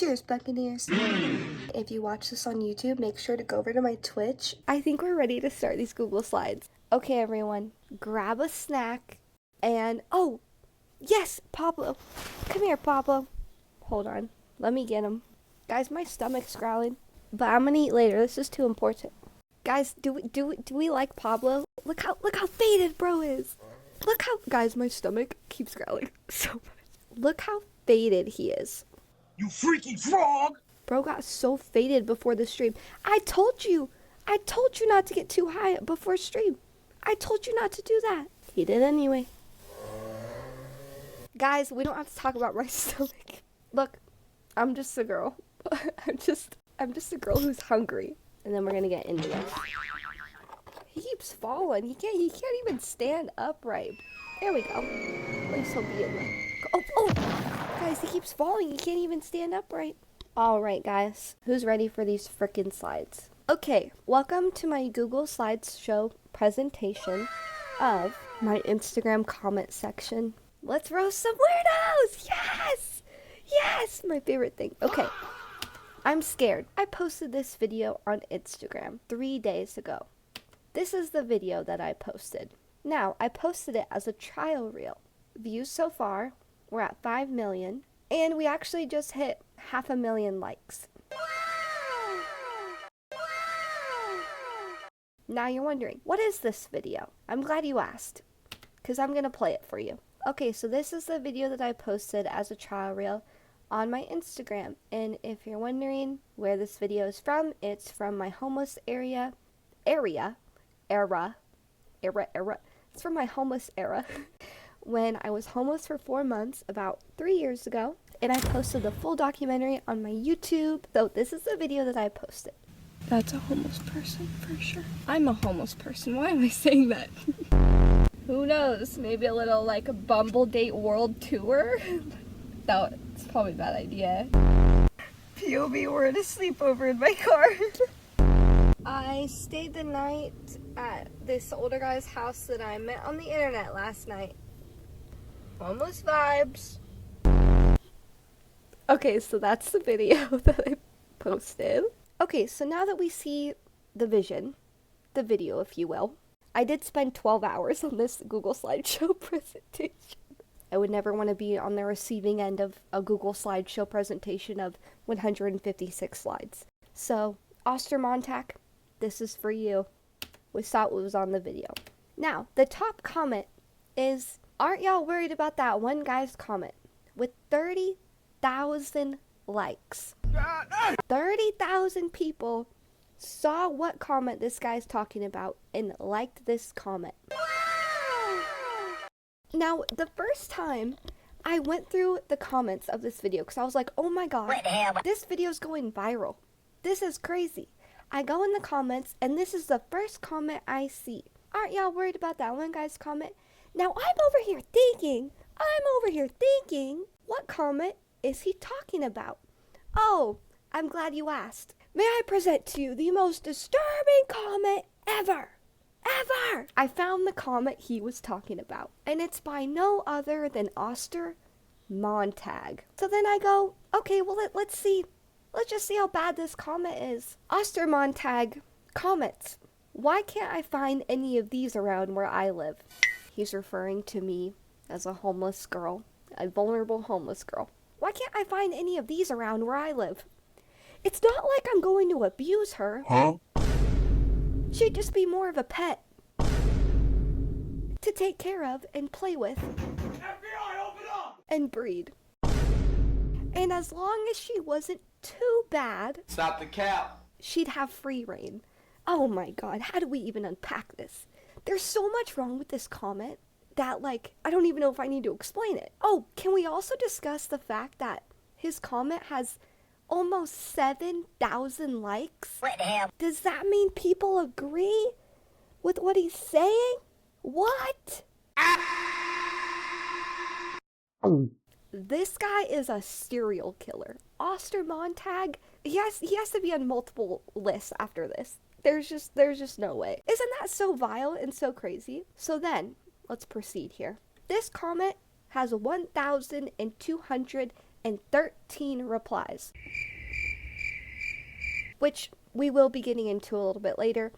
Cheers, Buccaneers. If you watch this on YouTube, make sure to go over to my Twitch. I think we're ready to start these Google Slides. Okay, everyone, grab a snack and, oh, yes, Pablo. Come here, Pablo. Hold on, let me get him. Guys, my stomach's growling, but I'm gonna eat later. This is too important. Guys, do we like Pablo? Look how faded bro is. Look how, guys, my stomach keeps growling so much. Look how faded he is. You freaky frog! Bro got so faded before the stream. I told you not to get too high before stream. I told you not to do that. He did anyway. Guys, we don't have to talk about my stomach. Look, I'm just a girl. I'm just a girl who's hungry. And then we're gonna get into this. He keeps falling. He can't even stand upright. There we go. At least he'll be in the... Oh! Guys, he keeps falling. He can't even stand upright. Alright, guys. Who's ready for these frickin' slides? Okay, welcome to my Google Slides show presentation of my Instagram comment section. Let's roast some weirdos! Yes! Yes! My favorite thing. Okay. I'm scared. I posted this video on Instagram 3 days ago. This is the video that I posted. Now, I posted it as a trial reel. Views so far, we're at 5 million, and we actually just hit 500,000 likes. Now you're wondering, what is this video? I'm glad you asked, because I'm going to play it for you. Okay, so this is the video that I posted as a trial reel on my Instagram, and if you're wondering where this video is from, it's from my homeless era. It's from my homeless era when I was homeless for 4 months about 3 years ago, and I posted the full documentary on my YouTube. So this is the video that I posted. That's a homeless person for sure. I'm a homeless person. Why am I saying that? Who knows? Maybe a little like a Bumble Date World Tour? No, it's probably a bad idea. POV, we're at a sleepover in my car. I stayed the night at this older guy's house that I met on the internet last night. Homeless vibes. Okay, so that's the video that I posted. Okay, so now that we see the vision, the video if you will, I did spend 12 hours on this Google Slideshow presentation. I would never want to be on the receiving end of a Google Slideshow presentation of 156 slides. So, Auster Montag, this is for you. We saw what was on the video. Now, the top comment is, aren't y'all worried about that one guy's comment? With 30,000 likes. 30,000 people saw what comment this guy's talking about and liked this comment. Now, the first time I went through the comments of this video, because I was like, oh my god, this video's going viral. This is crazy. I go in the comments, and this is the first comment I see. Aren't y'all worried about that one guy's comment? Now, I'm over here thinking, what comment is he talking about? Oh, I'm glad you asked. May I present to you the most disturbing comment ever? I found the comment he was talking about, and it's by no other than Auster Montag. So then I go, okay, well, let's see. Let's just see how bad this comment is. Auster Montag comments, why can't I find any of these around where I live? He's referring to me as a homeless girl, a vulnerable homeless girl. Why can't I find any of these around where I live? It's not like I'm going to abuse her. Huh? She'd just be more of a pet to take care of and play with. FBI, open up! And breed. And as long as she wasn't too bad, Stop the cap! she'd have free reign. Oh my god, how do we even unpack this? There's so much wrong with this comment that, like, I don't even know if I need to explain it. Oh, can we also discuss the fact that his comment has almost 7,000 likes? What the hell? Does that mean people agree with what he's saying? What? This guy is a serial killer. Auster Montag, he has to be on multiple lists after this. There's just no way. Isn't that so vile and so crazy? So then, let's proceed here. This comment has 1,200 213 replies, which we will be getting into a little bit later.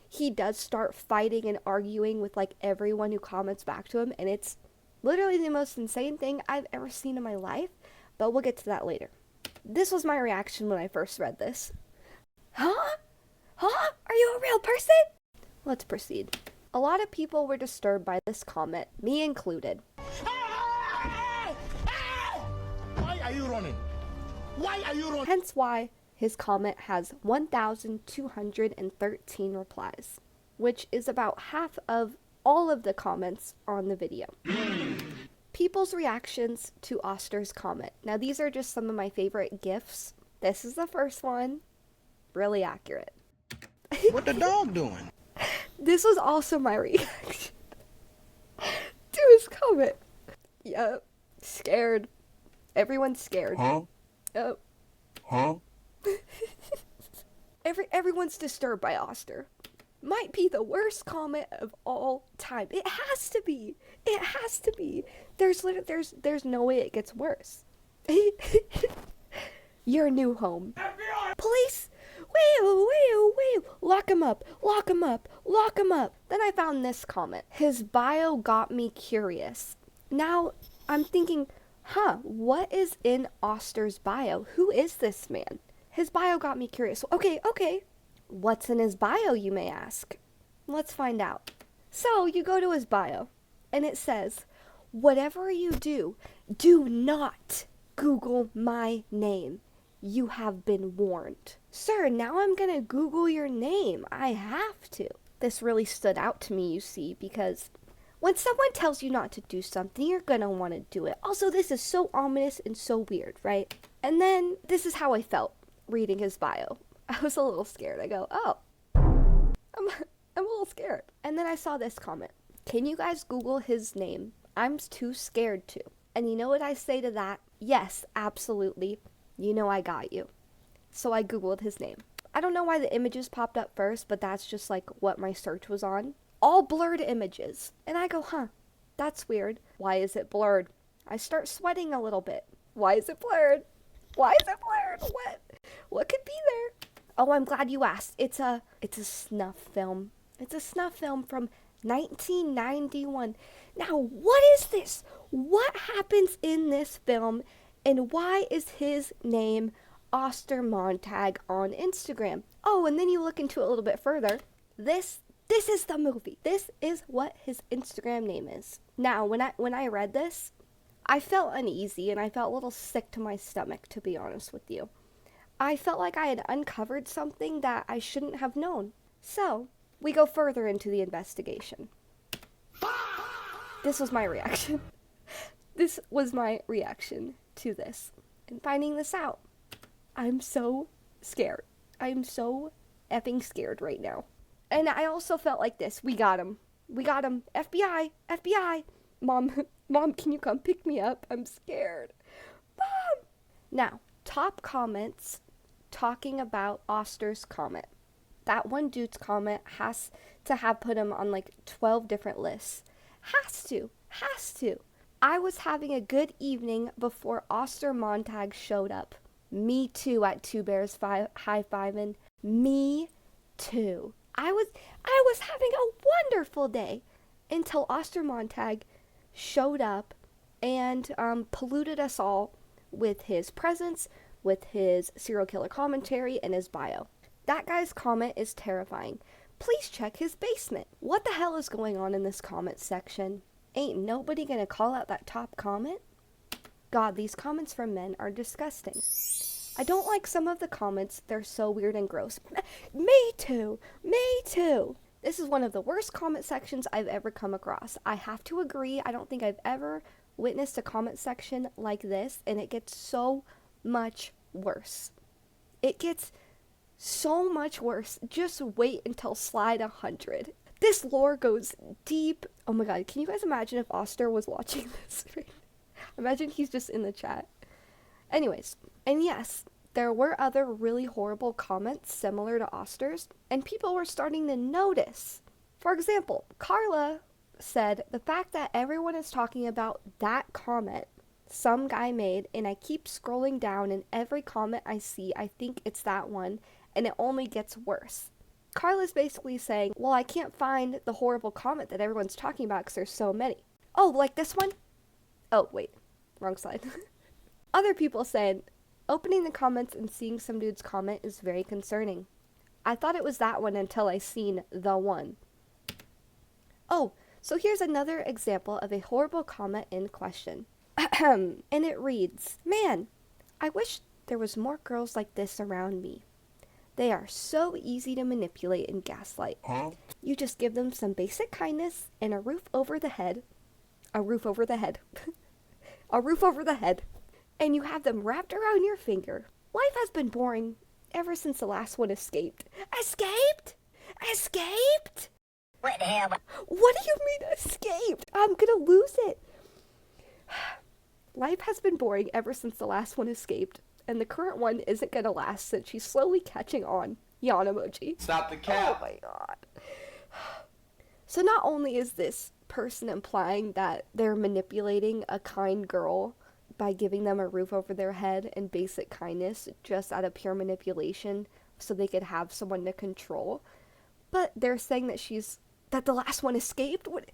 He does start fighting and arguing with like everyone who comments back to him, and it's literally the most insane thing I've ever seen in my life, but we'll get to that later. This was my reaction when I first read this. Huh? Huh? Are you a real person? Let's proceed. A lot of people were disturbed by this comment, me included. Why are you running? Why are you running? Hence why his comment has 1,213 replies, which is about half of all of the comments on the video. People's reactions to Auster's comment. Now these are just some of my favorite GIFs. This is the first one. Really accurate. What the dog doing? This was also my reaction to his comment. Yup. Scared. Everyone's scared. Huh? Yup. Huh? Everyone's disturbed by Auster. Might be the worst comment of all time. It has to be. It has to be. There's no way it gets worse. Your new home. FBI! Police! Wait! Lock him up. Lock him up. Lock him up. Then I found this comment. His bio got me curious. Now, I'm thinking, what is in Auster's bio? Who is this man? His bio got me curious. Okay. What's in his bio, you may ask? Let's find out. So, you go to his bio, and it says, whatever you do, do not Google my name. You have been warned. Sir, now I'm gonna Google your name. I have to. This really stood out to me, you see, because when someone tells you not to do something, you're gonna want to do it. Also, this is so ominous and so weird, right? And then, this is how I felt reading his bio. I was a little scared. I go, oh, I'm a little scared. And then I saw this comment. Can you guys Google his name? I'm too scared to. And you know what I say to that? Yes, absolutely. You know I got you. So I Googled his name. I don't know why the images popped up first, but that's just like what my search was on. All blurred images. And I go, that's weird. Why is it blurred? I start sweating a little bit. Why is it blurred? Why is it blurred? What could be there? Oh, I'm glad you asked. It's a snuff film. It's a snuff film from 1991. Now, what is this? What happens in this film? And why is his name Auster Montag on Instagram? Oh, and then you look into it a little bit further. This is the movie. This is what his Instagram name is. Now, when I read this, I felt uneasy and I felt a little sick to my stomach, to be honest with you. I felt like I had uncovered something that I shouldn't have known. So, we go further into the investigation. This was my reaction. This was my reaction to this and finding this out. I'm so scared. I'm so effing scared right now. And I also felt like this. We got him. FBI. Mom, can you come pick me up? I'm scared. Mom. Now, top comments talking about Auster's comment. That one dude's comment has to have put him on like 12 different lists. Has to. I was having a good evening before Auster Montag showed up. Me too at Two Bears high-fiving. Me too. I was having a wonderful day until Auster Montag showed up and polluted us all with his presence, with his serial killer commentary, and his bio. That guy's comment is terrifying. Please check his basement. What the hell is going on in this comment section? Ain't nobody gonna call out that top comment? God, these comments from men are disgusting. I don't like some of the comments. They're so weird and gross. Me too. This is one of the worst comment sections I've ever come across. I have to agree. I don't think I've ever witnessed a comment section like this, and it gets so much worse. It gets so much worse. Just wait until slide 100. This lore goes deep. Oh my god, can you guys imagine if Auster was watching this? Imagine he's just in the chat. Anyways, and yes, there were other really horrible comments similar to Auster's, and people were starting to notice. For example, Carla said, the fact that everyone is talking about that comment some guy made, and I keep scrolling down, and every comment I see, I think it's that one, and it only gets worse. Carla's basically saying, well, I can't find the horrible comment that everyone's talking about because there's so many. Oh, like this one? Oh, wait. Wrong slide. Other people said, opening the comments and seeing some dude's comment is very concerning. I thought it was that one until I seen the one. Oh, so here's another example of a horrible comment in question. And it reads, man, I wish there was more girls like this around me. They are so easy to manipulate and gaslight. Huh? You just give them some basic kindness and a roof over the head. A roof over the head. A roof over the head. And you have them wrapped around your finger. Life has been boring ever since the last one escaped. Escaped? Escaped? What the hell? What do you mean escaped? I'm gonna lose it. Life has been boring ever since the last one escaped, and the current one isn't gonna last since she's slowly catching on. Yawn emoji. Stop the cap. Oh my god. So not only is this person implying that they're manipulating a kind girl by giving them a roof over their head and basic kindness just out of pure manipulation so they could have someone to control, but they're saying that the last one escaped? What?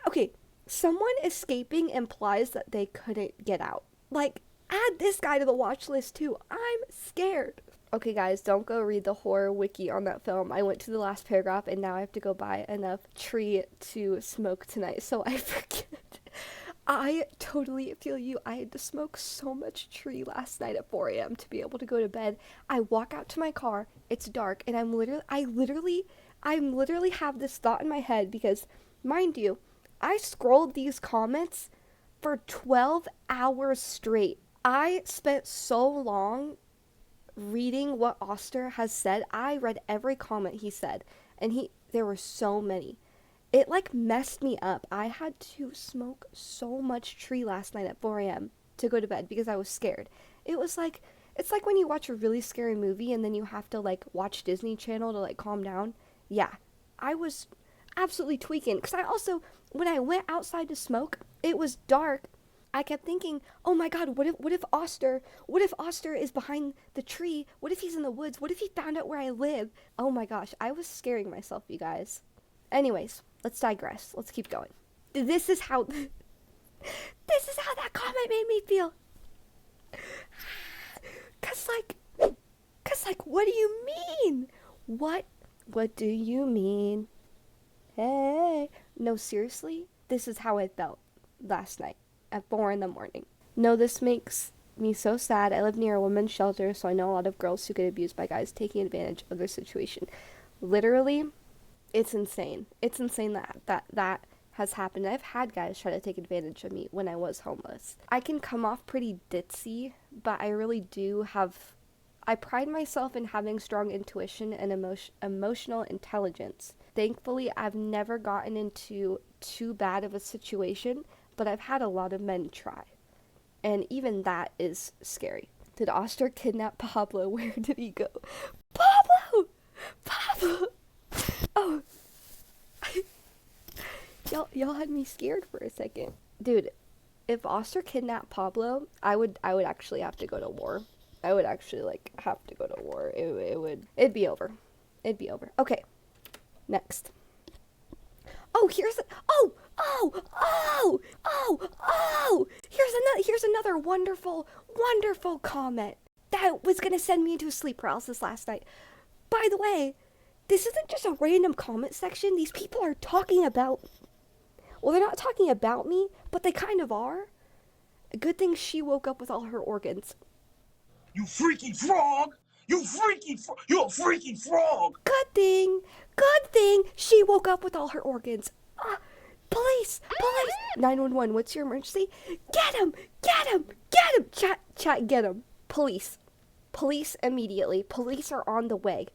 Okay, someone escaping implies that they couldn't get out. Like, add this guy to the watch list too. I'm scared. Okay guys, don't go read the horror wiki on that film. I went to the last paragraph and now I have to go buy enough tree to smoke tonight, so I forget. I totally feel you. I had to smoke so much tree last night at 4 a.m. to be able to go to bed. I walk out to my car, it's dark, and I literally have this thought in my head because, mind you, I scrolled these comments for 12 hours straight. I spent so long reading what Auster has said. I read every comment he said, and there were so many. It like messed me up. I had to smoke so much tree last night at 4 a.m. to go to bed because I was scared. It's like when you watch a really scary movie and then you have to like watch Disney Channel to like calm down. Yeah, I was absolutely tweaking because when I went outside to smoke, it was dark. I kept thinking, oh my god, what if Auster is behind the tree? What if he's in the woods? What if he found out where I live? Oh my gosh, I was scaring myself, you guys. Anyways, let's digress. Let's keep going. This is how that comment made me feel. Cause like, what do you mean? What do you mean? Hey. No, seriously, this is how I felt last night at 4 a.m. No, this makes me so sad. I live near a women's shelter, so I know a lot of girls who get abused by guys taking advantage of their situation. Literally, it's insane. It's insane that has happened. I've had guys try to take advantage of me when I was homeless. I can come off pretty ditzy, but I pride myself in having strong intuition and emotional intelligence. Thankfully, I've never gotten into too bad of a situation, but I've had a lot of men try. And even that is scary. Did Auster kidnap Pablo? Where did he go? Pablo! Oh. Y'all had me scared for a second. Dude, if Auster kidnapped Pablo, I would actually have to go to war. I would actually have to go to war. It'd be over. It'd be over. Okay. Next. Oh, here's another wonderful comment that was gonna send me into a sleep paralysis last night. By the way, this isn't just a random comment section. These people are talking about, well, they're not talking about me, but they kind of are. A good thing she woke up with all her organs. You freaky frog! You're a freaky frog! Good thing she woke up with all her organs. Police! 911, what's your emergency? Get him! Chat, get him. Police immediately. Police are on the way.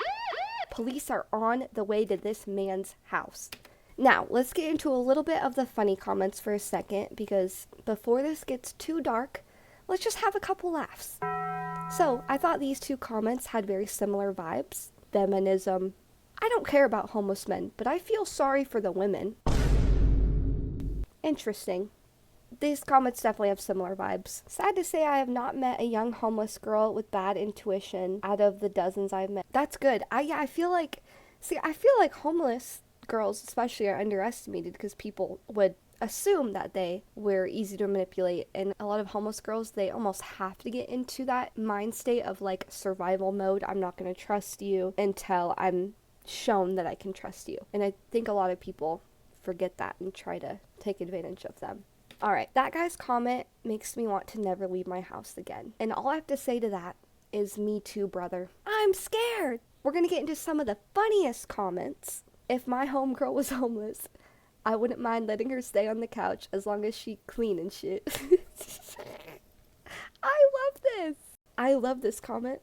Police are on the way to this man's house. Now, let's get into a little bit of the funny comments for a second, because before this gets too dark, let's just have a couple laughs. So, I thought these two comments had very similar vibes. Feminism. I don't care about homeless men, but I feel sorry for the women. Interesting. these comments definitely have similar vibes. Sad to say I have not met a young homeless girl with bad intuition out of the dozens I've met. That's good. I feel like homeless girls especially are underestimated because people would assume that they were easy to manipulate, and a lot of homeless girls, they almost have to get into that mind state of like survival mode. I'm not going to trust you until I'm shown that I can trust you. And I think a lot of people forget that and try to take advantage of them. Alright, that guy's comment makes me want to never leave my house again. And all I have to say to that is me too, brother. I'm scared! We're gonna get into some of the funniest comments. If my homegirl was homeless, I wouldn't mind letting her stay on the couch as long as she clean and shit. I love this! I love this comment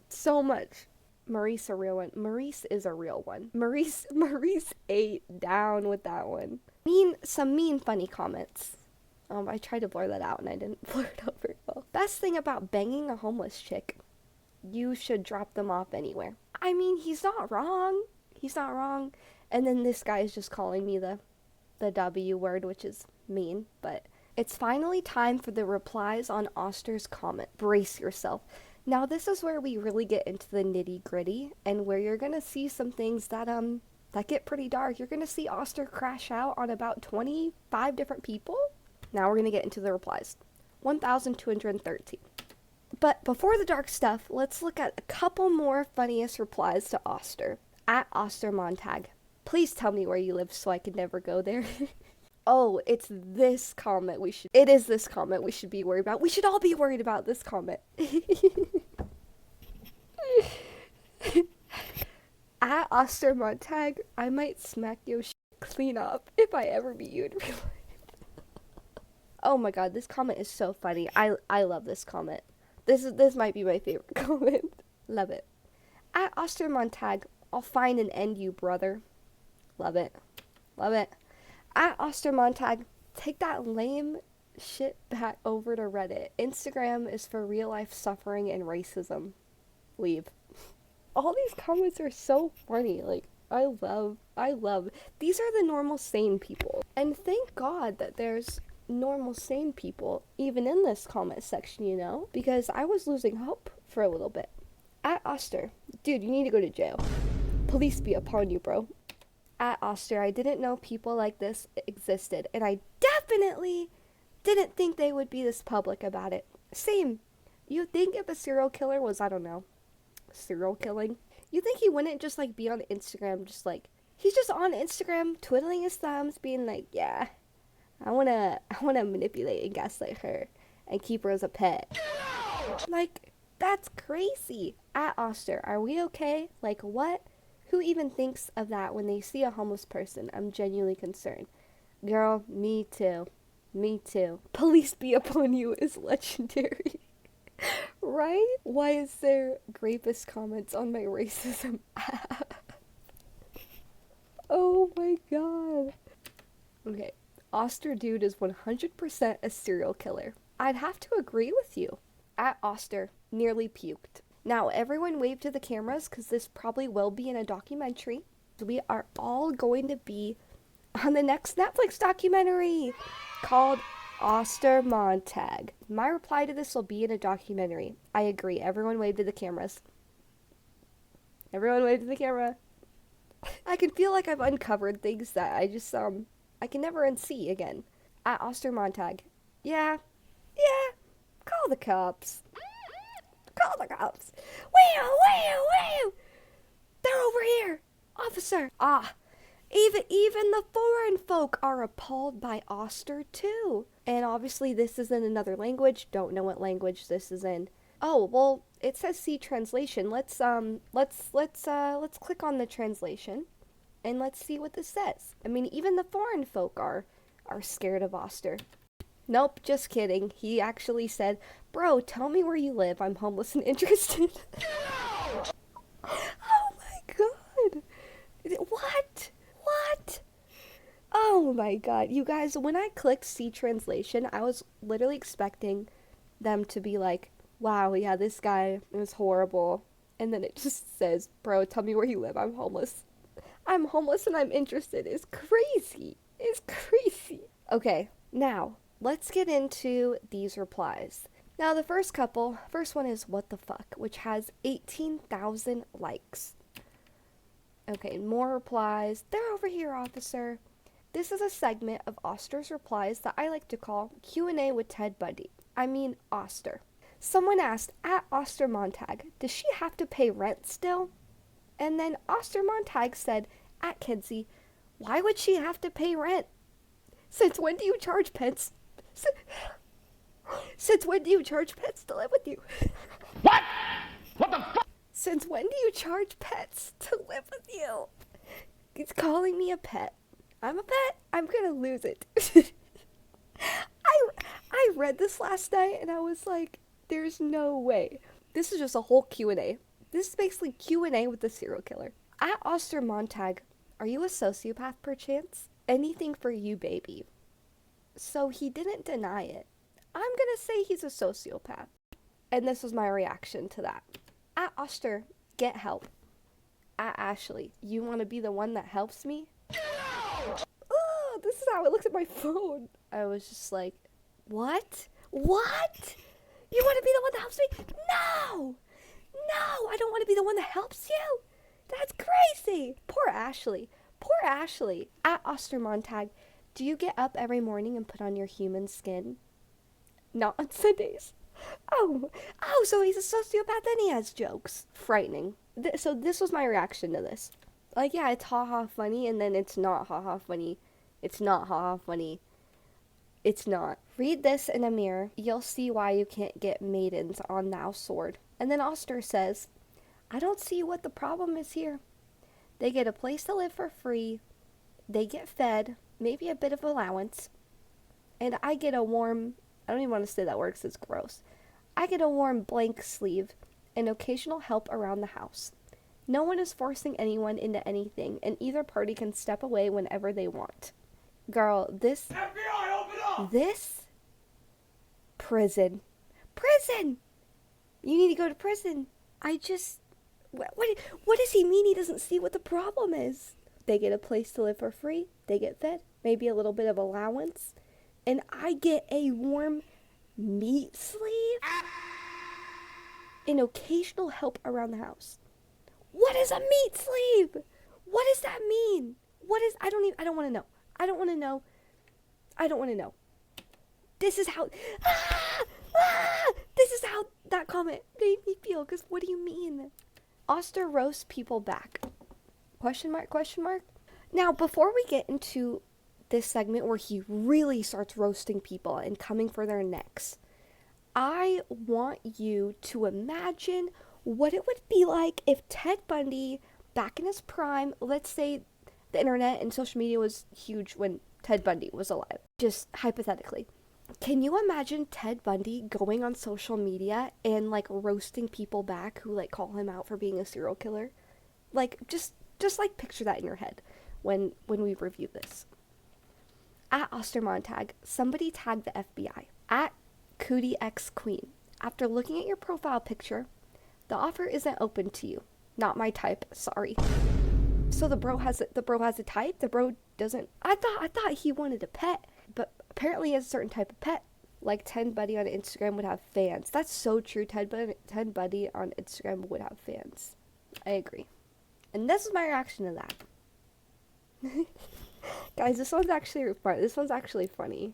so much. Maurice a real one. Maurice is a real one. Maurice ate down with that one. Some mean funny comments. I tried to blur that out and I didn't blur it out very well. Best thing about banging a homeless chick, you should drop them off anywhere. I mean, he's not wrong. He's not wrong. And then this guy is just calling me the W word, which is mean, but it's finally time for the replies on Auster's comment. Brace yourself. Now this is where we really get into the nitty gritty and where you're gonna see some things that get pretty dark. You're gonna see Auster crash out on about 25 different people. Now we're gonna get into the replies. 1,213. But before the dark stuff, let's look at a couple more funniest replies to Auster. At Auster Montag. Please tell me where you live so I can never go there. Oh, it is this comment we should be worried about. We should all be worried about this comment. At Auster Montag, I might smack your shit clean up if I ever meet you in real life. Oh my god, this comment is so funny. I love this comment. This might be my favorite comment. Love it. At Auster Montag, I'll find and end you, brother. Love it. Love it. At Auster Montag, take that lame shit back over to Reddit. Instagram is for real life suffering and racism. Leave. All these comments are so funny. Like, I love. These are the normal sane people. And thank God that there's normal sane people even in this comment section, you know? Because I was losing hope for a little bit. At Auster, dude, you need to go to jail. Police be upon you, bro. At Auster, I didn't know people like this existed, and I definitely didn't think they would be this public about it. Same. You'd think if a serial killer was, I don't know, serial killing, you think he wouldn't just like be on Instagram, just like, he's just on Instagram twiddling his thumbs, being like, yeah, I wanna manipulate and gaslight her and keep her as a pet. Like, that's crazy. At Auster, are we okay? Like, what? Who even thinks of that when they see a homeless person? I'm genuinely concerned. Girl, me too. Me too. Police be upon you is legendary. Right? Why is there rapist comments on my racism app? Oh my god. Okay. Auster dude is 100% a serial killer. I'd have to agree with you. At Auster, nearly puked. Now, everyone wave to the cameras because this probably will be in a documentary. We are all going to be on the next Netflix documentary called Auster Montag. My reply to this will be in a documentary. I agree. Everyone wave to the cameras. Everyone wave to the camera. I can feel like I've uncovered things that I just, I can never unsee again. At Auster Montag. Yeah. Call the cops. Call the cops. Wow. They're over here. Officer. Even the foreign folk are appalled by Auster too. And obviously this is in another language. Don't know what language this is in. Oh, well, it says see translation. Let's click on the translation and let's see what this says. I mean, even the foreign folk are scared of Auster. Nope, just kidding. He actually said, bro, tell me where you live. I'm homeless and interested. Oh my god. What? Oh my god. You guys, when I clicked see translation, I was literally expecting them to be like, wow, yeah, this guy is horrible. And then it just says, bro, tell me where you live. I'm homeless. I'm homeless and I'm interested. It's crazy. Okay, now, let's get into these replies. Now, the first one is what the fuck, which has 18,000 likes. Okay, more replies. They're over here, officer. This is a segment of Auster's replies that I like to call Q&A with Ted Bundy. I mean, Auster. Someone asked, at Auster Montag, does she have to pay rent still? And then Auster Montag said, at Kenzie, why would she have to pay rent? Since when do you charge pets? Since when do you charge pets to live with you? What? What the fuck? Since when do you charge pets to live with you? He's calling me a pet. I'm a pet. I'm gonna lose it. I read this last night and I was like, there's no way. This is just a whole Q&A. This is basically Q&A with the serial killer. At Auster Montag, are you a sociopath perchance? Anything for you, baby. So he didn't deny it. I'm gonna say he's a sociopath. And this was my reaction to that. At Auster, get help. At Ashley, you want to be the one that helps me? Oh, this is how it looks at my phone. I was just like, what? What? You want to be the one that helps me? No! No, I don't want to be the one that helps you. That's crazy. Poor Ashley. Poor Ashley. At Auster Montag, do you get up every morning and put on your human skin? Not on Sundays. Oh, so he's a sociopath and he has jokes. Frightening. So this was my reaction to this. Like, yeah, it's ha-ha funny, and then it's not ha-ha funny. It's not ha-ha funny. It's not. Read this in a mirror. You'll see why you can't get maidens on thou sword. And then Auster says, I don't see what the problem is here. They get a place to live for free. They get fed, maybe a bit of allowance. And I get a warm, I don't even want to say that word because it's gross. I get a warm blank sleeve and occasional help around the house. No one is forcing anyone into anything, and either party can step away whenever they want. Girl, this... FBI, open up! This? Prison. Prison! You need to go to prison. I just... What does he mean he doesn't see what the problem is? They get a place to live for free. They get fed. Maybe a little bit of allowance. And I get a warm meat sleeve? And occasional help around the house. What is a meat sleeve? What does that mean? I don't want to know. I don't want to know. I don't want to know. This is how, this is how that comment made me feel, because what do you mean? Auster roasts people back. Question mark, question mark? Now, before we get into this segment where he really starts roasting people and coming for their necks, I want you to imagine what it would be like if Ted Bundy, back in his prime, let's say the internet and social media was huge when Ted Bundy was alive, just hypothetically. Can you imagine Ted Bundy going on social media and like roasting people back who like call him out for being a serial killer? Like just like picture that in your head when we review this. At Auster Montag, somebody tagged the FBI. At Cootie X Queen, after looking at your profile picture, the offer isn't open to you. Not my type, sorry. So the bro has a type? The bro doesn't. I thought he wanted a pet, but apparently he has a certain type of pet. Like Ted Bundy on Instagram would have fans. That's so true. Ted Bundy on Instagram would have fans. I agree. And this is my reaction to that. Guys, this one's actually funny.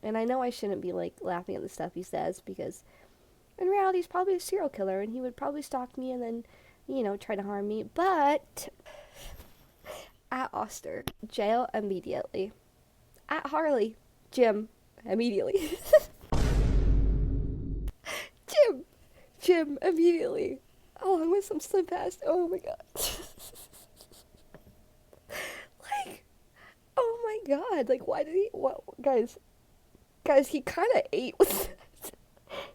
And I know I shouldn't be like laughing at the stuff he says, because in reality he's probably a serial killer and he would probably stalk me and then, try to harm me. But at Auster, jail immediately. At Harley, Jim, immediately. Jim, immediately. Along with some Slim Fast. Oh my god. Like, oh my god. Like, why did he, what, guys, he kind of ate with that.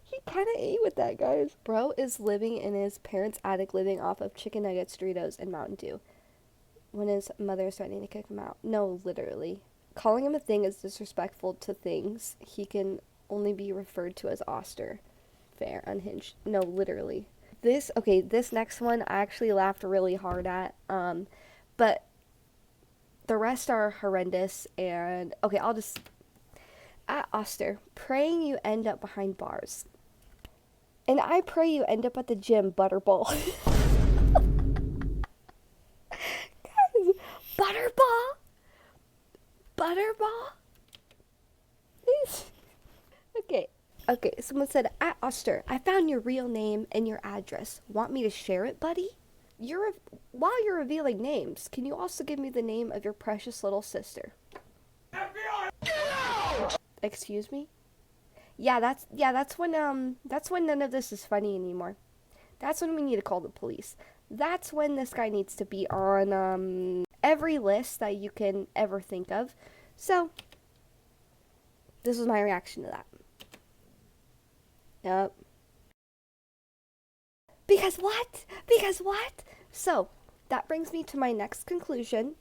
He kind of ate with that, guys. Bro is living in his parents' attic, living off of chicken nuggets, Doritos, and Mountain Dew, when his mother is threatening to kick him out. No, literally. Calling him a thing is disrespectful to things. He can only be referred to as Auster. Fair, unhinged. No, literally. This next one I actually laughed really hard at. But the rest are horrendous, and okay, At Auster, praying you end up behind bars. And I pray you end up at the gym, Butterball. Guys, Butterball? Butterball? Okay, someone said, at Auster, I found your real name and your address. Want me to share it, buddy? While you're revealing names, can you also give me the name of your precious little sister? FBI, get out! Excuse me? That's when none of this is funny anymore. That's when we need to call the police. That's when this guy needs to be on every list that you can ever think of. So this was my reaction to that. Yep. Because what? So that brings me to my next conclusion.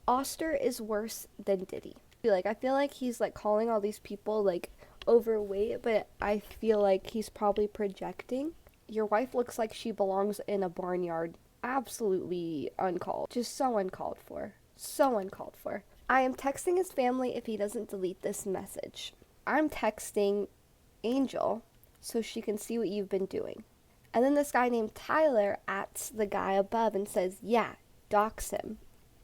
Auster is worse than Diddy. I feel like he's like calling all these people like overweight, but I feel like he's probably projecting. Your wife looks like she belongs in a barnyard. Absolutely uncalled. Just so uncalled for. So uncalled for. I am texting his family if he doesn't delete this message. I'm texting Angel so she can see what you've been doing. And then this guy named Tyler ats the guy above and says, yeah, dox him.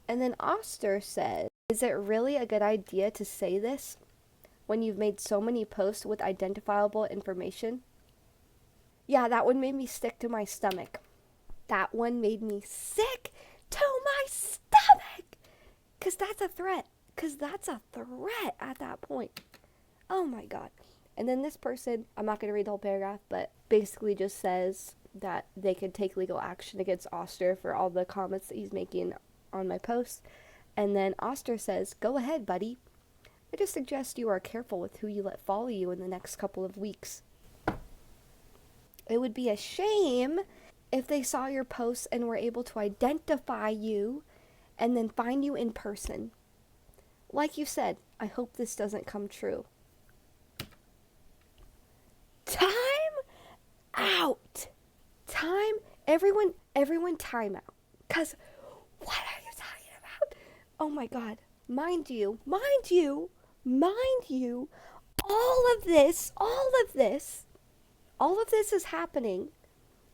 And then Auster says, is it really a good idea to say this when you've made so many posts with identifiable information? Yeah, that one made me sick to my stomach. That one made me sick to my stomach. Because that's a threat. At that point. Oh my God. And then this person, I'm not going to read the whole paragraph, but basically just says that they could take legal action against Auster for all the comments that he's making on my posts. And then Auster says, go ahead, buddy. I just suggest you are careful with who you let follow you in the next couple of weeks. It would be a shame if they saw your posts and were able to identify you and then find you in person. Like you said, I hope this doesn't come true. Time out. Everyone time out. Because what are you talking about? Oh my God. Mind you, all of this is happening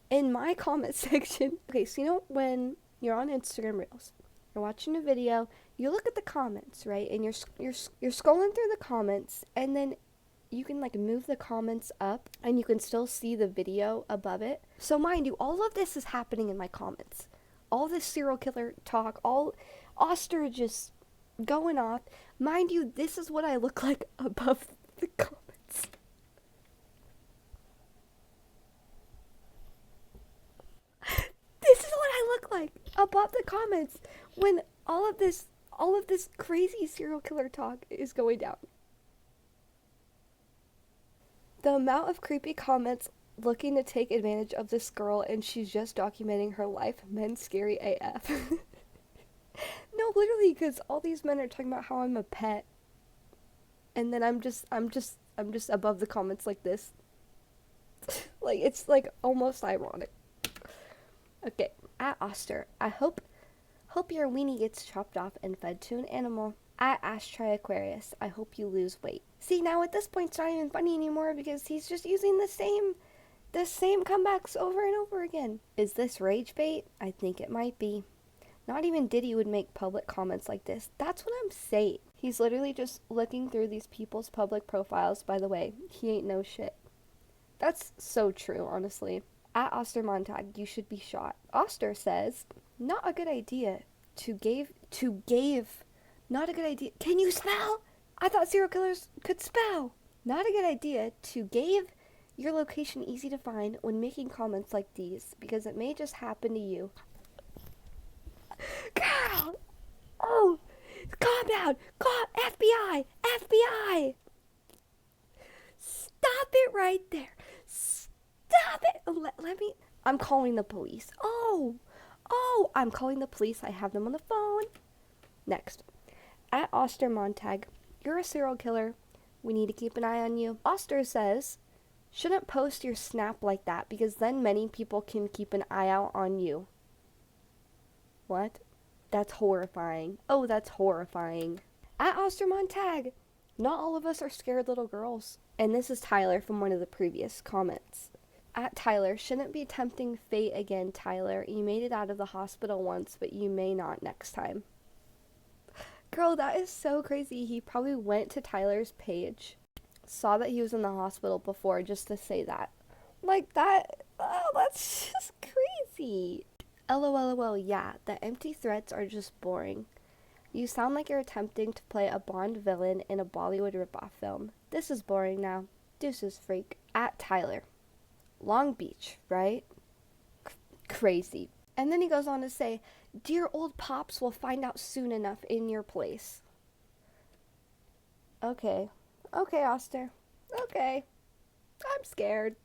in my comment section. Okay, so you know when you're on Instagram Reels, you're watching a video, you look at the comments, right? And you're scrolling through the comments, and then you can like move the comments up and you can still see the video above it. So mind you, all of this is happening in my comments. All this serial killer talk, all Auster just going off. Mind you, this is what I look like above the comments. This is what I look like above the comments when all of this crazy serial killer talk is going down. The amount of creepy comments looking to take advantage of this girl and she's just documenting her life, men scary AF. No, literally, because all these men are talking about how I'm a pet. And then I'm just above the comments like this. Like, it's like almost ironic. Okay, at Auster, I hope your weenie gets chopped off and fed to an animal. At Ashtray Aquarius, I hope you lose weight. See, now at this point, it's not even funny anymore because he's just using the same comebacks over and over again. Is this rage bait? I think it might be. Not even Diddy would make public comments like this. That's what I'm saying. He's literally just looking through these people's public profiles. By the way, he ain't no shit. That's so true, honestly. At Auster Montag, you should be shot. Auster says, not a good idea to gave. Not a good idea. Can you spell? I thought serial killers could spell. Not a good idea to give your location easy to find when making comments like these, because it may just happen to you. Girl! Oh! Calm down! FBI! Stop it right there! Stop it! Let me... I'm calling the police. Oh! I'm calling the police. I have them on the phone. Next. At Auster Montag, you're a serial killer. We need to keep an eye on you. Auster says, shouldn't post your snap like that because then many people can keep an eye out on you. What? That's horrifying. Oh, that's horrifying. At Auster Montag, Not all of us are scared little girls. And this is Tyler from one of the previous comments. At Tyler, shouldn't be tempting fate again, Tyler. You made it out of the hospital once, but you may not next time. Girl, that is so crazy. He probably went to Tyler's page, saw that he was in the hospital before just to say that. Like that, oh, that's just crazy. LOL, yeah, the empty threats are just boring. You sound like you're attempting to play a Bond villain in a Bollywood ripoff film. This is boring now. Deuces, freak. At Tyler. Long Beach, right? Crazy. And then he goes on to say, dear old pops will find out soon enough in your place. Okay, Auster. Okay. I'm scared.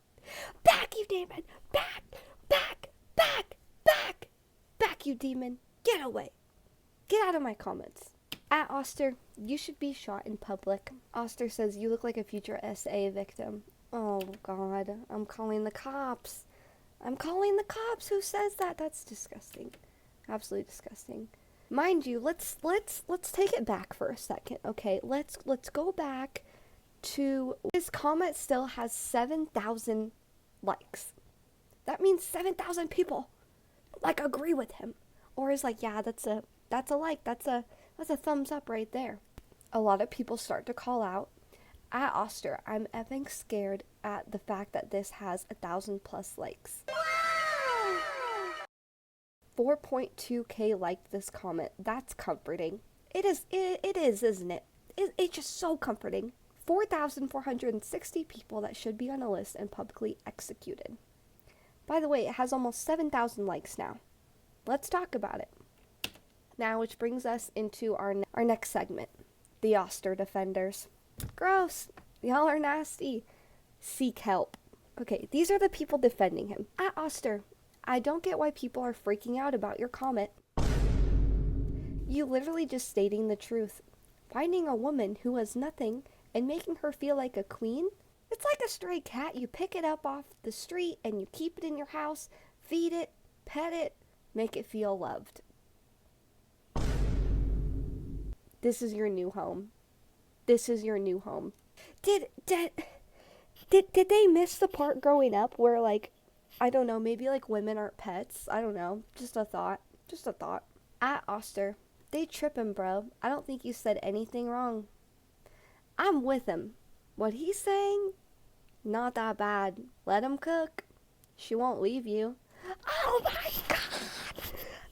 Back, you demon! Back! Back! Back! Back! Back, you demon! Get away! Get out of my comments. At Auster, you should be shot in public. Auster says you look like a future SA victim. Oh God, I'm calling the cops. I'm calling the cops. Who says that? That's disgusting. Absolutely disgusting. Mind you, let's take it back for a second, okay? Let's go back to his comment still has 7,000 likes. That means 7,000 people like agree with him, or is like, yeah, that's a like, that's a thumbs up right there. A lot of people start to call out at Auster. I'm effing scared at the fact that this has 1,000+ likes. 4.2k liked this comment. That's comforting. It is, isn't it? It's just so comforting. 4,460 people that should be on a list and publicly executed. By the way, it has almost 7,000 likes now. Let's talk about it. Now, which brings us into our next segment, the Auster defenders. Gross. Y'all are nasty. Seek help. Okay, these are the people defending him. At Auster, I don't get why people are freaking out about your comment. You literally just stating the truth. Finding a woman who has nothing and making her feel like a queen? It's like a stray cat. You pick it up off the street and you keep it in your house, feed it, pet it, make it feel loved. This is your new home. This is your new home. Did they miss the part growing up where, like, I don't know, maybe like women aren't pets? I don't know. Just a thought. At Auster, they trippin', bro. I don't think you said anything wrong. I'm with him. What he's saying, not that bad. Let him cook. She won't leave you. Oh my God!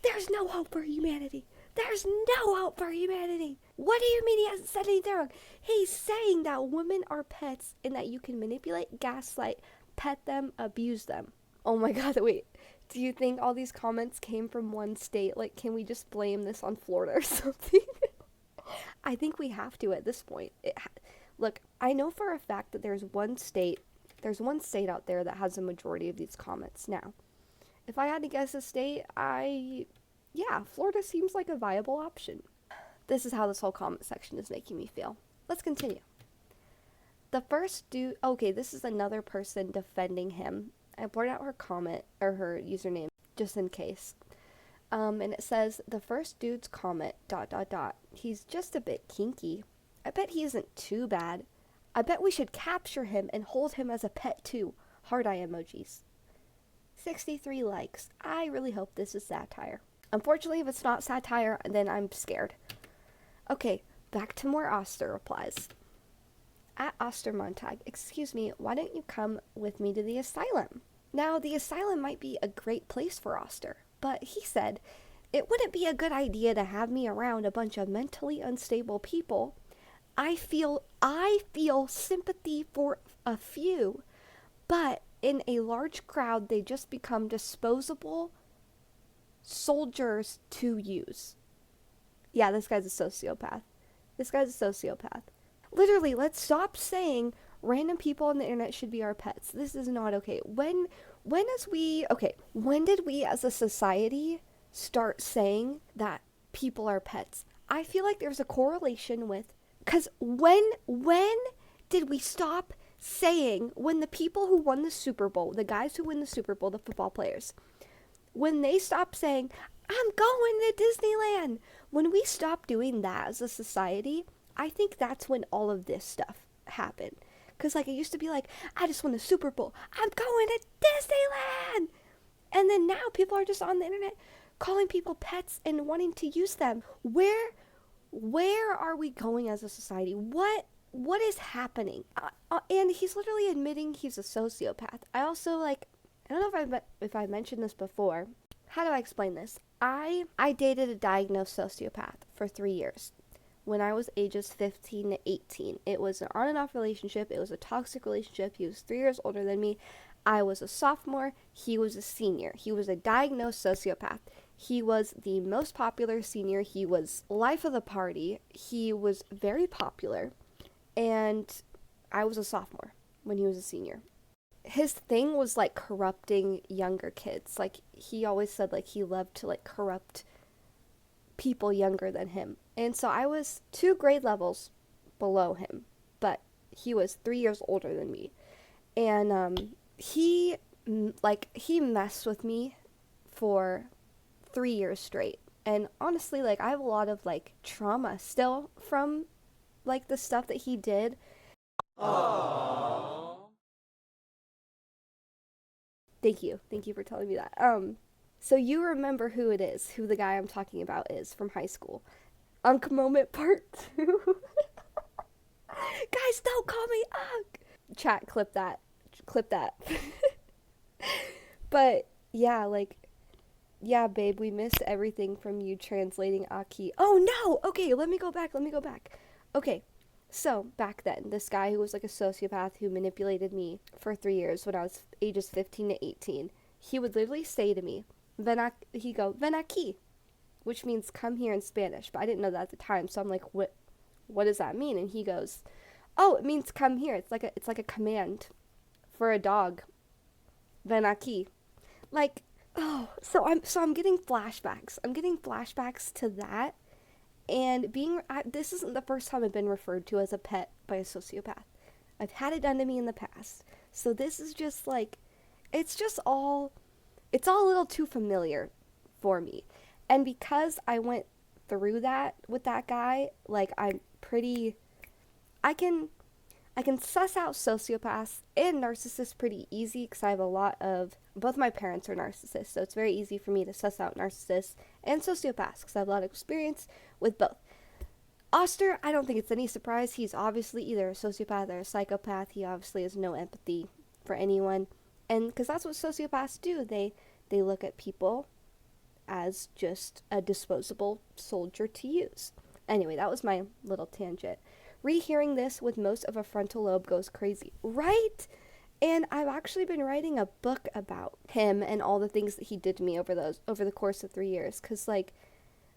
There's no hope for humanity. There's no hope for humanity. What do you mean he hasn't said anything wrong? He's saying that women are pets and that you can manipulate, gaslight, pet them, abuse them. Oh my God, wait. Do you think all these comments came from one state? Like, can we just blame this on Florida or something? I think we have to at this point. Look, I know for a fact that there's one state out there that has a majority of these comments. Now, if I had to guess a state, yeah, Florida seems like a viable option. This is how this whole comment section is making me feel. Let's continue. The first dude, okay, this is another person defending him. I blurred out her comment, or her username, just in case. And it says, the first dude's comment, ... He's just a bit kinky. I bet he isn't too bad. I bet we should capture him and hold him as a pet too. Heart eye emojis. 63 likes. I really hope this is satire. Unfortunately, if it's not satire, then I'm scared. Okay, back to more Auster replies. At Auster Montag, excuse me, why don't you come with me to the asylum? Now, the asylum might be a great place for Auster, but he said, it wouldn't be a good idea to have me around a bunch of mentally unstable people. I feel sympathy for a few, but in a large crowd, they just become disposable soldiers to use. Yeah, this guy's a sociopath. Literally, let's stop saying random people on the internet should be our pets. This is not okay. When did we as a society start saying that people are pets? I feel like there's a correlation with, because when did we stop saying, when the people who won the Super Bowl, the guys who win the Super Bowl, the football players, when they stopped saying, I'm going to Disneyland, when we stopped doing that as a society, I think that's when all of this stuff happened. Because, like, it used to be like, I just won the Super Bowl. I'm going to Disneyland. And then now people are just on the internet calling people pets and wanting to use them. Where are we going as a society? What is happening? And he's literally admitting he's a sociopath. I also, like, I don't know if I mentioned this before. How do I explain this? I dated a diagnosed sociopath for 3 years. When I was ages 15 to 18. It was an on and off relationship. It was a toxic relationship. He was 3 years older than me. I was a sophomore. He was a senior. He was a diagnosed sociopath. He was the most popular senior. He was life of the party. He was very popular. And I was a sophomore when he was a senior. His thing was, like, corrupting younger kids. Like, he always said, like, he loved to, like, corrupt people younger than him. And so I was 2 grade levels below him, but he was 3 years older than me. And he messed with me for 3 years straight. And honestly, like, I have a lot of, like, trauma still from, like, the stuff that he did. Aww. Thank you for telling me that. So you remember who the guy I'm talking about is from high school. Unk moment part 2. Guys, don't call me Unk. Chat, clip that. But yeah, like, yeah, babe, we missed everything from you translating Aki. Oh no! Okay, let me go back. Okay, so back then, this guy who was like a sociopath who manipulated me for 3 years when I was ages 15 to 18, he would literally say to me, ven aquí, which means come here in Spanish, but I didn't know that at the time, so I'm like, what does that mean? And he goes, oh, it means come here. It's like a command for a dog. Ven aquí. Like, oh, so I'm getting flashbacks. I'm getting flashbacks to that, and this isn't the first time I've been referred to as a pet by a sociopath. I've had it done to me in the past. So this is just like, it's all a little too familiar for me. And because I went through that with that guy, like, I can suss out sociopaths and narcissists pretty easy because I have both my parents are narcissists, so it's very easy for me to suss out narcissists and sociopaths because I have a lot of experience with both. Auster, I don't think it's any surprise. He's obviously either a sociopath or a psychopath. He obviously has no empathy for anyone. And because that's what sociopaths do. They look at people as just a disposable soldier to use. Anyway, that was my little tangent. Rehearing this with most of a frontal lobe goes crazy, right? And I've actually been writing a book about him and all the things that he did to me over the course of 3 years. Because, like,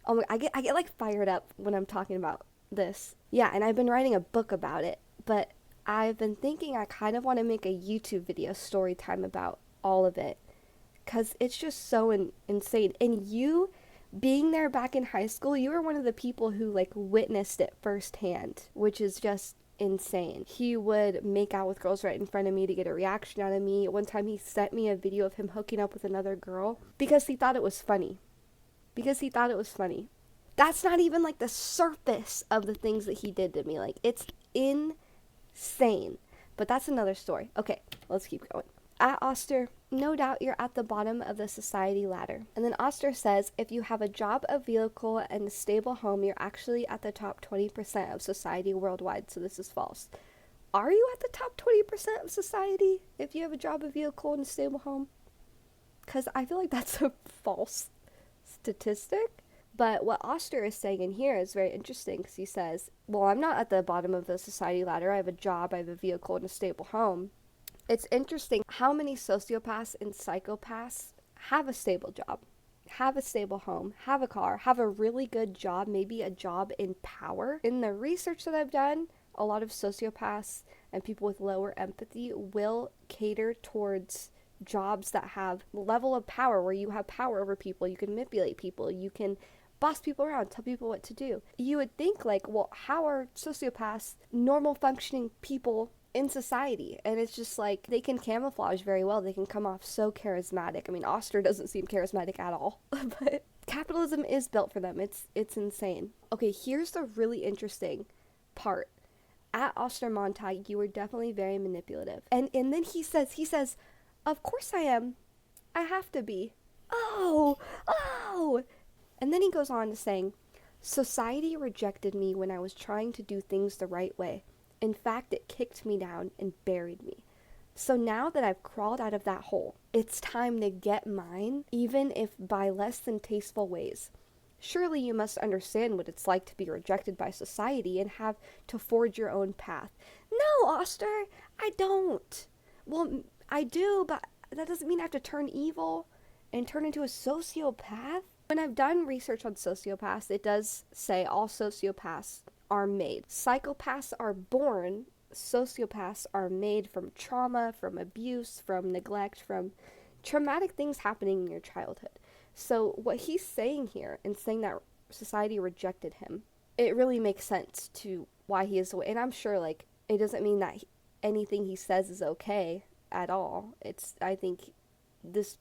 oh, I get like fired up when I'm talking about this. Yeah, and I've been writing a book about it. But I've been thinking I kind of want to make a YouTube video story time about all of it. Because it's just so insane. And you, being there back in high school, you were one of the people who, like, witnessed it firsthand, which is just insane. He would make out with girls right in front of me to get a reaction out of me. One time he sent me a video of him hooking up with another girl because he thought it was funny. That's not even, like, the surface of the things that he did to me. Like, it's insane. But that's another story. Okay, let's keep going. At Auster, no doubt you're at the bottom of the society ladder. And then Auster says, if you have a job, a vehicle, and a stable home, you're actually at the top 20% of society worldwide. So this is false. Are you at the top 20% of society if you have a job, a vehicle, and a stable home? Because I feel like that's a false statistic. But what Auster is saying in here is very interesting because he says, well, I'm not at the bottom of the society ladder. I have a job, I have a vehicle, and a stable home. It's interesting how many sociopaths and psychopaths have a stable job, have a stable home, have a car, have a really good job, maybe a job in power. In the research that I've done, a lot of sociopaths and people with lower empathy will cater towards jobs that have level of power where you have power over people, you can manipulate people, you can boss people around, tell people what to do. You would think, like, well, how are sociopaths normal functioning people in society? And it's just like, they can camouflage very well. They can come off so charismatic. I mean, Auster doesn't seem charismatic at all, but capitalism is built for them. It's insane. Okay, here's the really interesting part. At Auster Montag, you were definitely very manipulative. And then he says, of course I am. I have to be. Oh. And then he goes on to saying, society rejected me when I was trying to do things the right way. In fact, it kicked me down and buried me. So now that I've crawled out of that hole, it's time to get mine, even if by less than tasteful ways. Surely you must understand what it's like to be rejected by society and have to forge your own path. No, Auster, I don't. Well, I do, but that doesn't mean I have to turn evil and turn into a sociopath. When I've done research on sociopaths, it does say all sociopaths are made. Psychopaths are born. Sociopaths are made from trauma, from abuse, from neglect, from traumatic things happening in your childhood. So what he's saying here, and saying that society rejected him, it really makes sense to why he is the way. And I'm sure, like, it doesn't mean that anything he says is okay at all. I think this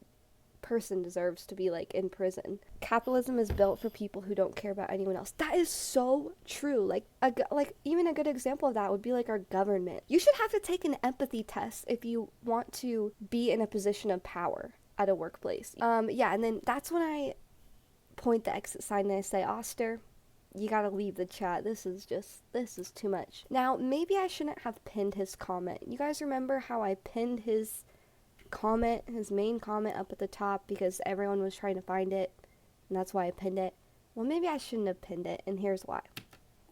person deserves to be, like, in prison. Capitalism is built for people who don't care about anyone else. That is so true. Like even a good example of that would be like our government. You should have to take an empathy test if you want to be in a position of power at a workplace. Yeah, and then that's when I point the exit sign and I say, Auster, you gotta leave the chat. This is too much. Now, maybe I shouldn't have pinned his comment. You guys remember how I pinned his main comment up at the top because everyone was trying to find it, and that's why I pinned it? Well, maybe I shouldn't have pinned it, and here's why.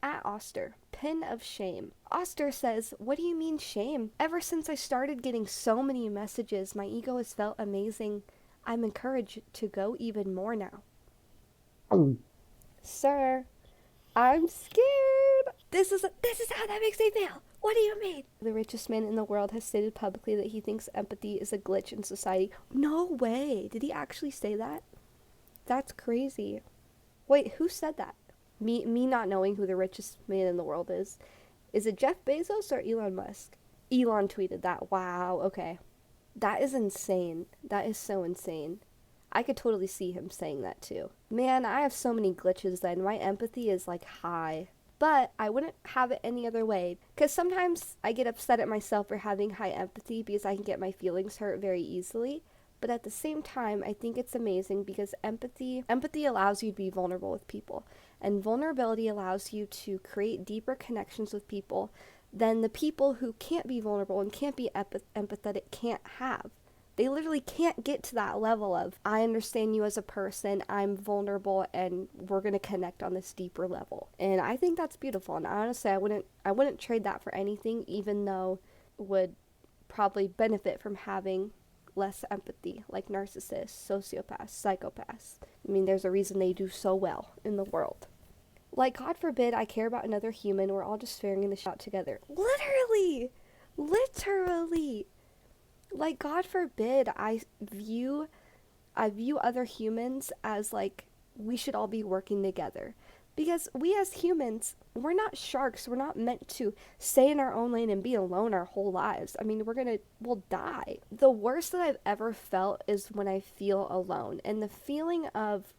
At Auster, pin of shame. Auster says, what do you mean shame? Ever since I started getting so many messages, my ego has felt amazing. I'm encouraged to go even more now. Sir, I'm scared. This is how that makes me feel. What do you mean? The richest man in the world has stated publicly that he thinks empathy is a glitch in society. No way. Did he actually say that? That's crazy. Wait, who said that? Me not knowing who the richest man in the world is. Is it Jeff Bezos or Elon Musk? Elon tweeted that. Wow, okay. That is insane. That is so insane. I could totally see him saying that too. Man, I have so many glitches then. My empathy is like high. But I wouldn't have it any other way. Because sometimes I get upset at myself for having high empathy because I can get my feelings hurt very easily. But at the same time, I think it's amazing because empathy allows you to be vulnerable with people. And vulnerability allows you to create deeper connections with people than the people who can't be vulnerable and can't be empathetic can't have. They literally can't get to that level of, I understand you as a person, I'm vulnerable, and we're going to connect on this deeper level. And I think that's beautiful. And honestly, I wouldn't trade that for anything, even though it would probably benefit from having less empathy, like narcissists, sociopaths, psychopaths. I mean, there's a reason they do so well in the world. Like, God forbid I care about another human, we're all just figuring this out together. Literally! Like, God forbid I view other humans as, like, we should all be working together. Because we as humans, we're not sharks. We're not meant to stay in our own lane and be alone our whole lives. I mean, we'll die. The worst that I've ever felt is when I feel alone. And the feeling of,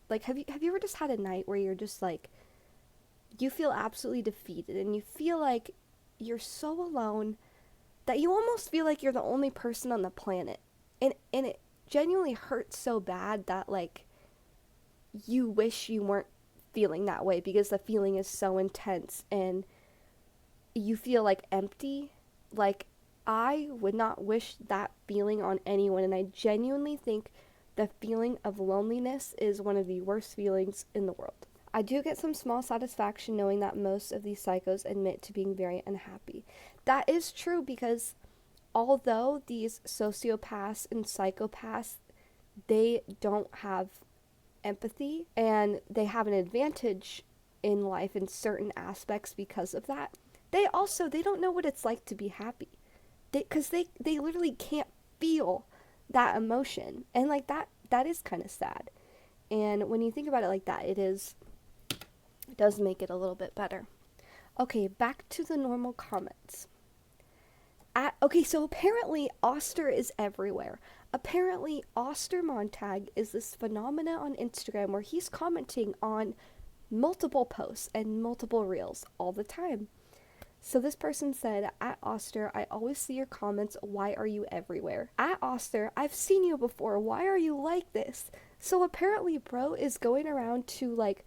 like, have you ever just had a night where you're just, like, you feel absolutely defeated and you feel like you're so alone that you almost feel like you're the only person on the planet. And it genuinely hurts so bad that, like, you wish you weren't feeling that way because the feeling is so intense and you feel, like, empty. Like, I would not wish that feeling on anyone, and I genuinely think the feeling of loneliness is one of the worst feelings in the world. I do get some small satisfaction knowing that most of these psychos admit to being very unhappy. That is true because although these sociopaths and psychopaths, they don't have empathy and they have an advantage in life in certain aspects because of that, they don't know what it's like to be happy. Because they literally can't feel that emotion. And, like, that is kind of sad. And when you think about it like that, it does make it a little bit better. Okay, back to the normal comments. So apparently Auster is everywhere. Apparently Auster Montag is this phenomena on Instagram where he's commenting on multiple posts and multiple reels all the time. So this person said, at Auster, I always see your comments. Why are you everywhere? At Auster, I've seen you before. Why are you like this? So apparently bro is going around to like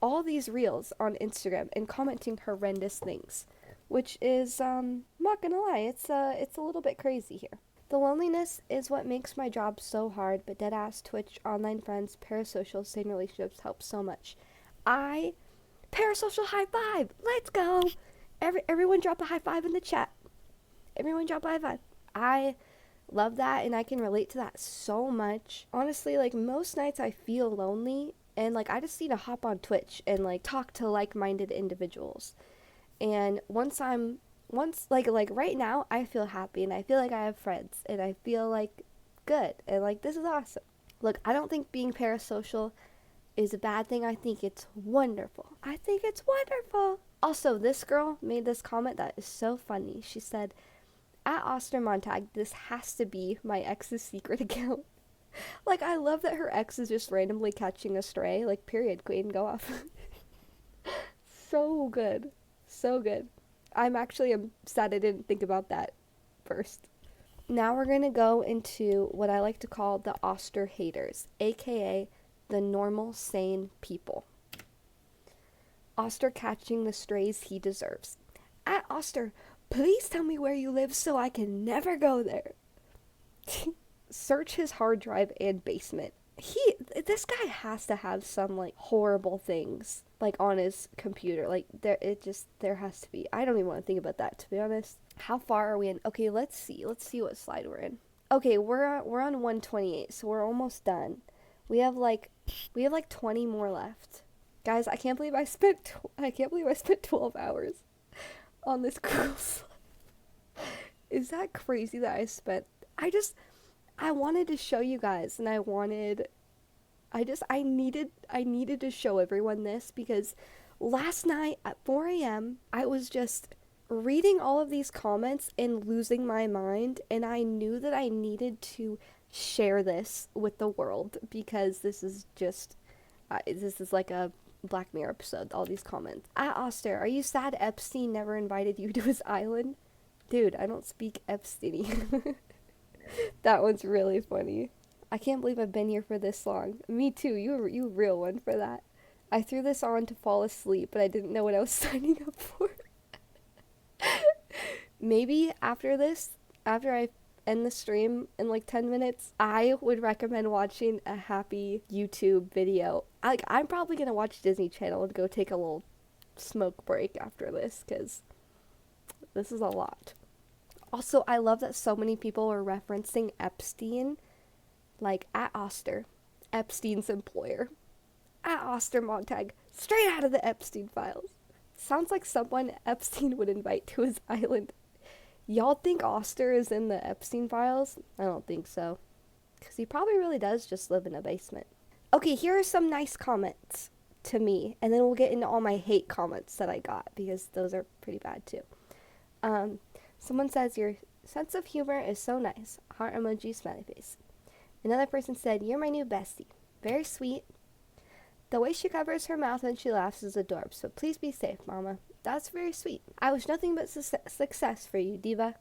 all these reels on Instagram and commenting horrendous things, which is, I'm not gonna lie, it's a little bit crazy here. The loneliness is what makes my job so hard, but deadass Twitch, online friends, parasocial, sane relationships help so much. Parasocial high five! Let's go! Everyone drop a high five in the chat. Everyone drop a high five. I love that, and I can relate to that so much. Honestly, like, most nights I feel lonely, and like, I just need to hop on Twitch and like talk to like-minded individuals. And once like right now, I feel happy, and I feel like I have friends, and I feel like good, and like, this is awesome. Look, I don't think being parasocial is a bad thing. I think it's wonderful. I think it's wonderful. Also, this girl made this comment that is so funny. She said, at Auster Montag, this has to be my ex's secret account. Like, I love that her ex is just randomly catching a stray. Like, period, queen, go off. So good. So good. I'm sad I didn't think about that first. Now we're going to go into what I like to call the Auster haters, aka the normal, sane people. Auster catching the strays he deserves. At Auster, please tell me where you live so I can never go there. Search his hard drive and basement. This guy has to have some like horrible things like on his computer. Like there has to be. I don't even want to think about that, to be honest. How far are we in? Okay, let's see what slide we're in. Okay, we're on 128, so we're almost done. We have like 20 more left. Guys, I can't believe I spent 12 hours on this cruise. Is that crazy that I wanted to show you guys, and I needed to show everyone this, because last night at 4 a.m. I was just reading all of these comments and losing my mind, and I knew that I needed to share this with the world, because this is like a Black Mirror episode, all these comments. At Auster, are you sad Epstein never invited you to his island? Dude, I don't speak Epstein. That one's really funny. I can't believe I've been here for this long. Me too, you real one for that. I threw this on to fall asleep, but I didn't know what I was signing up for. Maybe after I end the stream in like 10 minutes, I would recommend watching a happy YouTube video. I'm probably gonna watch Disney Channel and go take a little smoke break after this, because this is a lot. Also, I love that so many people are referencing Epstein, like at Auster, Epstein's employer. At Auster Montag, straight out of the Epstein files. Sounds like someone Epstein would invite to his island. Y'all think Auster is in the Epstein files? I don't think so, because he probably really does just live in a basement. Okay, here are some nice comments to me, and then we'll get into all my hate comments that I got, because those are pretty bad too. Someone says, your sense of humor is so nice. Heart emoji, smiley face. Another person said, you're my new bestie. Very sweet. The way she covers her mouth when she laughs is adorable, so please be safe, mama. That's very sweet. I wish nothing but success for you, diva.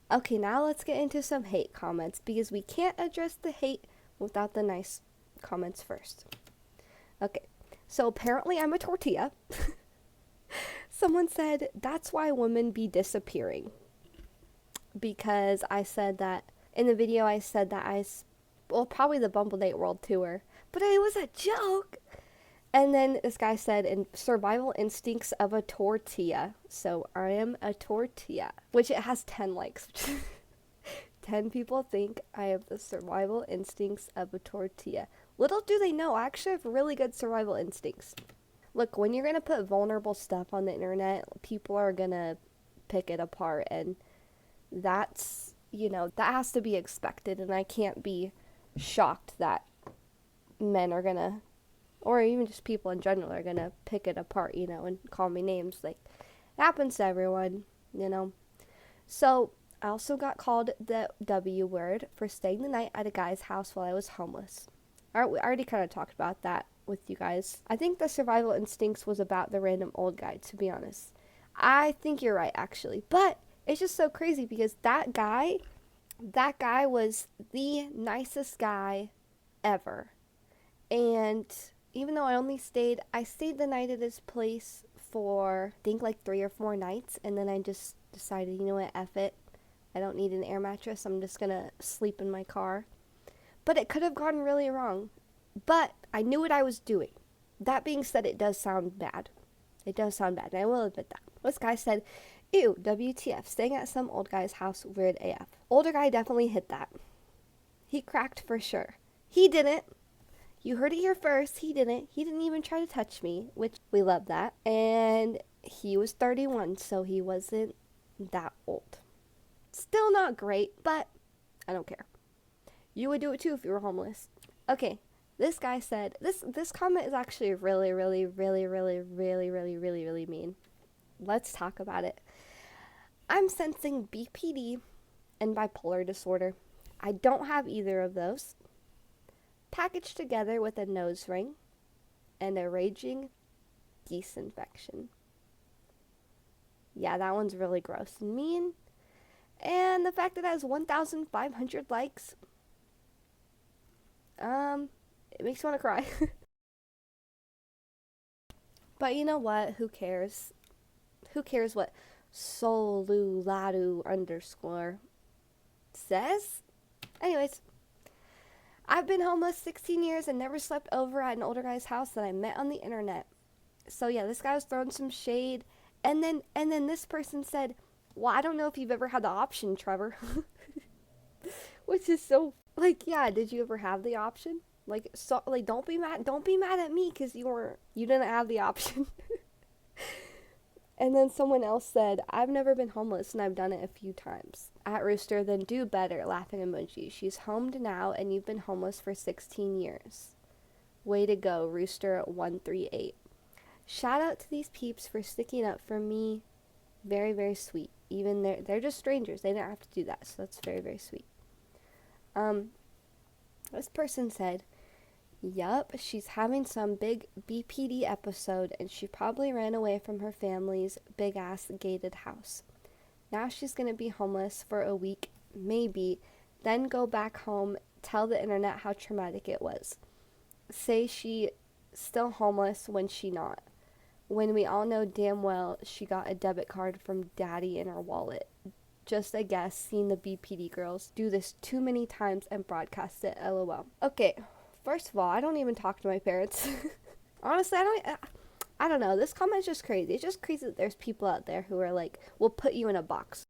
Okay, now let's get into some hate comments, because we can't address the hate without the nice comments first. Okay, so apparently I'm a tortilla. Someone said, that's why women be disappearing. Because I said that, in the video I said that probably the Bumble Date World Tour, but it was a joke. And then this guy said, in survival instincts of a tortilla. So I am a tortilla, which it has 10 likes. 10 people think I have the survival instincts of a tortilla. Little do they know, I actually have really good survival instincts. Look, when you're going to put vulnerable stuff on the internet, people are going to pick it apart, and that's, that has to be expected, and I can't be shocked that men are going to, or even just people in general, are going to pick it apart, and call me names. Like, it happens to everyone, So, I also got called the W word for staying the night at a guy's house while I was homeless. We already kind of talked about that with you guys. I think the survival instincts was about the random old guy, to be honest. I think you're right, actually. But it's just so crazy because that guy was the nicest guy ever. And even though I stayed the night at his place for, I think, like 3 or 4 nights. And then I just decided, you know what, F it. I don't need an air mattress. I'm just gonna sleep in my car. But it could have gone really wrong. But I knew what I was doing. That being said, it does sound bad. It does sound bad, and I will admit that. This guy said, ew, WTF, staying at some old guy's house, weird AF. Older guy definitely hit that. He cracked for sure. He didn't. You heard it here first. He didn't. He didn't even try to touch me, which we love that. And he was 31, so he wasn't that old. Still not great, but I don't care. You would do it too if you were homeless. Okay, this guy said, this comment is actually really, really, really, really, really, really, really, really mean. Let's talk about it. I'm sensing BPD and bipolar disorder. I don't have either of those. Packaged together with a nose ring and a raging geese infection. Yeah, that one's really gross and mean. And the fact that it has 1,500 likes, it makes me want to cry. But you know what? Who cares? Who cares what Soluladu _ says? Anyways, I've been homeless 16 years and never slept over at an older guy's house that I met on the internet. So yeah, this guy was throwing some shade, and then this person said, well, I don't know if you've ever had the option, Trevor. Which is so, like, yeah, did you ever have the option? Like, so, like, don't be mad at me because you didn't have the option. And then someone else said, I've never been homeless and I've done it a few times. At Rooster, then do better, laughing emoji. She's homed now and you've been homeless for 16 years. Way to go, Rooster 138. Shout out to these peeps for sticking up for me. Very, very sweet. Even they're just strangers. They didn't have to do that, so that's very, very sweet. This person said, yup, she's having some big BPD episode and she probably ran away from her family's big ass gated house. Now she's gonna be homeless for a week, maybe, then go back home, tell the internet how traumatic it was. Say she still homeless when she not. When we all know damn well she got a debit card from daddy in her wallet. Just a guess, seen the BPD girls do this too many times and broadcast it, lol. Okay, first of all, I don't even talk to my parents. Honestly, I don't know, this comment's just crazy. It's just crazy that there's people out there who are like, will put you in a box.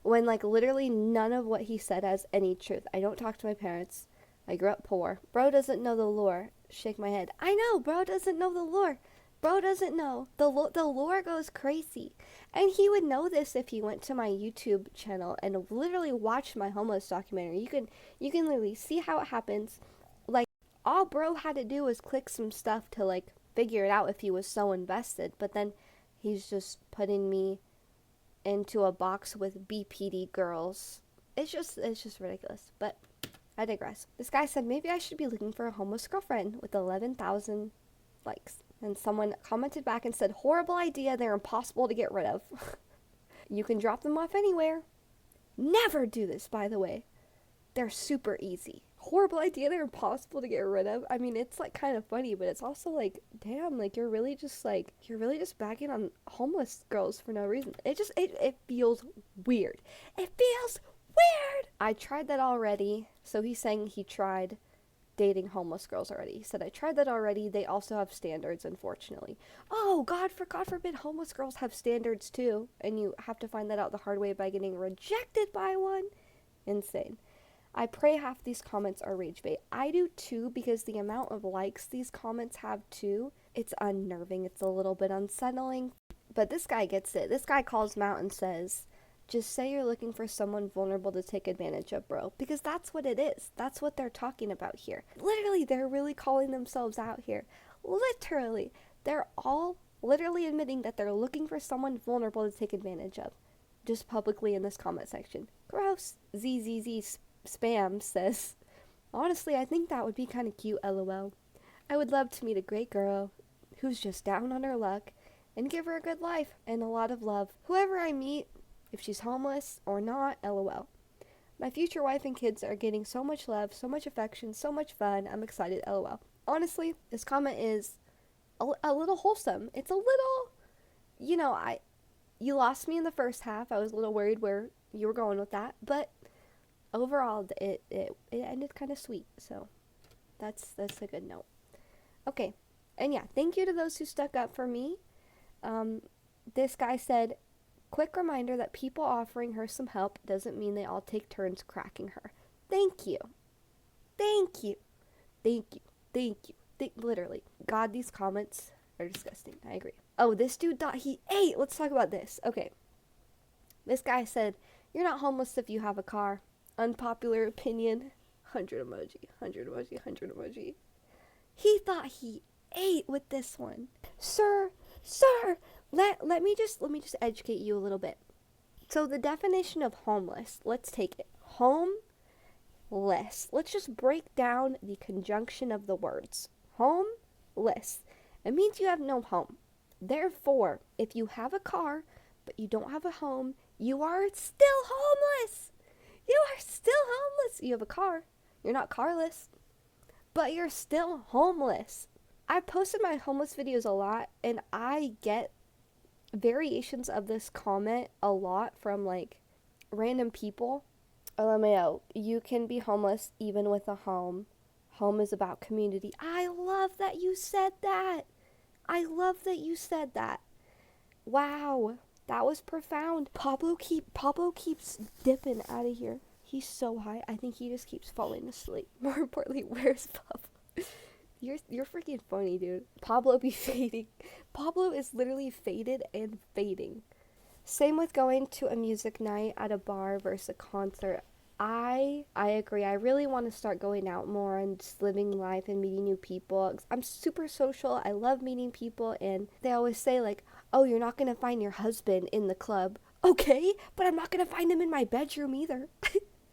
When like literally none of what he said has any truth. I don't talk to my parents. I grew up poor. Bro doesn't know the lore. Shake my head. I know, bro doesn't know the lore. Bro doesn't know. The lore goes crazy. And he would know this if he went to my YouTube channel and literally watched my homeless documentary. You can literally see how it happens. Like, all bro had to do was click some stuff to like figure it out if he was so invested. But then he's just putting me into a box with BPD girls. It's just ridiculous. But I digress. This guy said maybe I should be looking for a homeless girlfriend with 11,000 likes. And someone commented back and said, horrible idea, they're impossible to get rid of. You can drop them off anywhere. Never do this, by the way. They're super easy. Horrible idea, they're impossible to get rid of. I mean, it's like kind of funny, but it's also like, damn, like you're really just bagging on homeless girls for no reason. It feels weird. It feels weird. I tried that already. So he's saying he tried dating homeless girls already. He said, I tried that already. They also have standards, unfortunately. Oh, God forbid homeless girls have standards too. And you have to find that out the hard way by getting rejected by one. Insane. I pray half these comments are rage bait. I do too, because the amount of likes these comments have too, it's unnerving. It's a little bit unsettling. But this guy gets it. This guy calls him out and says, just say you're looking for someone vulnerable to take advantage of, bro. Because that's what it is. That's what they're talking about here. Literally, they're really calling themselves out here. Literally. They're all literally admitting that they're looking for someone vulnerable to take advantage of. Just publicly in this comment section. Gross. ZZZ Spam says, honestly, I think that would be kind of cute, lol. I would love to meet a great girl who's just down on her luck and give her a good life and a lot of love. Whoever I meet, if she's homeless or not, lol. My future wife and kids are getting so much love, so much affection, so much fun. I'm excited, lol. Honestly, this comment is a little wholesome. It's a little, you lost me in the first half. I was a little worried where you were going with that, but overall, it ended kind of sweet. So that's a good note. Okay, and yeah, thank you to those who stuck up for me. This guy said, quick reminder that people offering her some help doesn't mean they all take turns cracking her. Thank you. Thank you. Thank you. Thank you. Literally. God, these comments are disgusting. I agree. Oh, this dude thought he ate. Let's talk about this. Okay. This guy said, you're not homeless if you have a car. Unpopular opinion. 100 emoji. 100 emoji. 100 emoji. He thought he ate with this one. Sir, let me just educate you a little bit. So the definition of homeless, let's take it. Homeless. Let's just break down the conjunction of the words. Homeless. It means you have no home. Therefore, if you have a car, but you don't have a home, you are still homeless. You are still homeless. You have a car. You're not carless, but you're still homeless. I posted my homeless videos a lot, and I get variations of this comment a lot from like random people. LMAO, you can be homeless even with a home. Home is about community. I love that you said that. I love that you said that. Wow, that was profound. Pablo keeps dipping out of here. He's so high. I think he just keeps falling asleep. More importantly, where's Pablo? You're freaking funny, dude. Pablo be fading. Pablo is literally faded and fading. Same with going to a music night at a bar versus a concert. I agree. I really want to start going out more and just living life and meeting new people. I'm super social. I love meeting people, and they always say like, oh, you're not going to find your husband in the club. Okay, but I'm not going to find him in my bedroom either.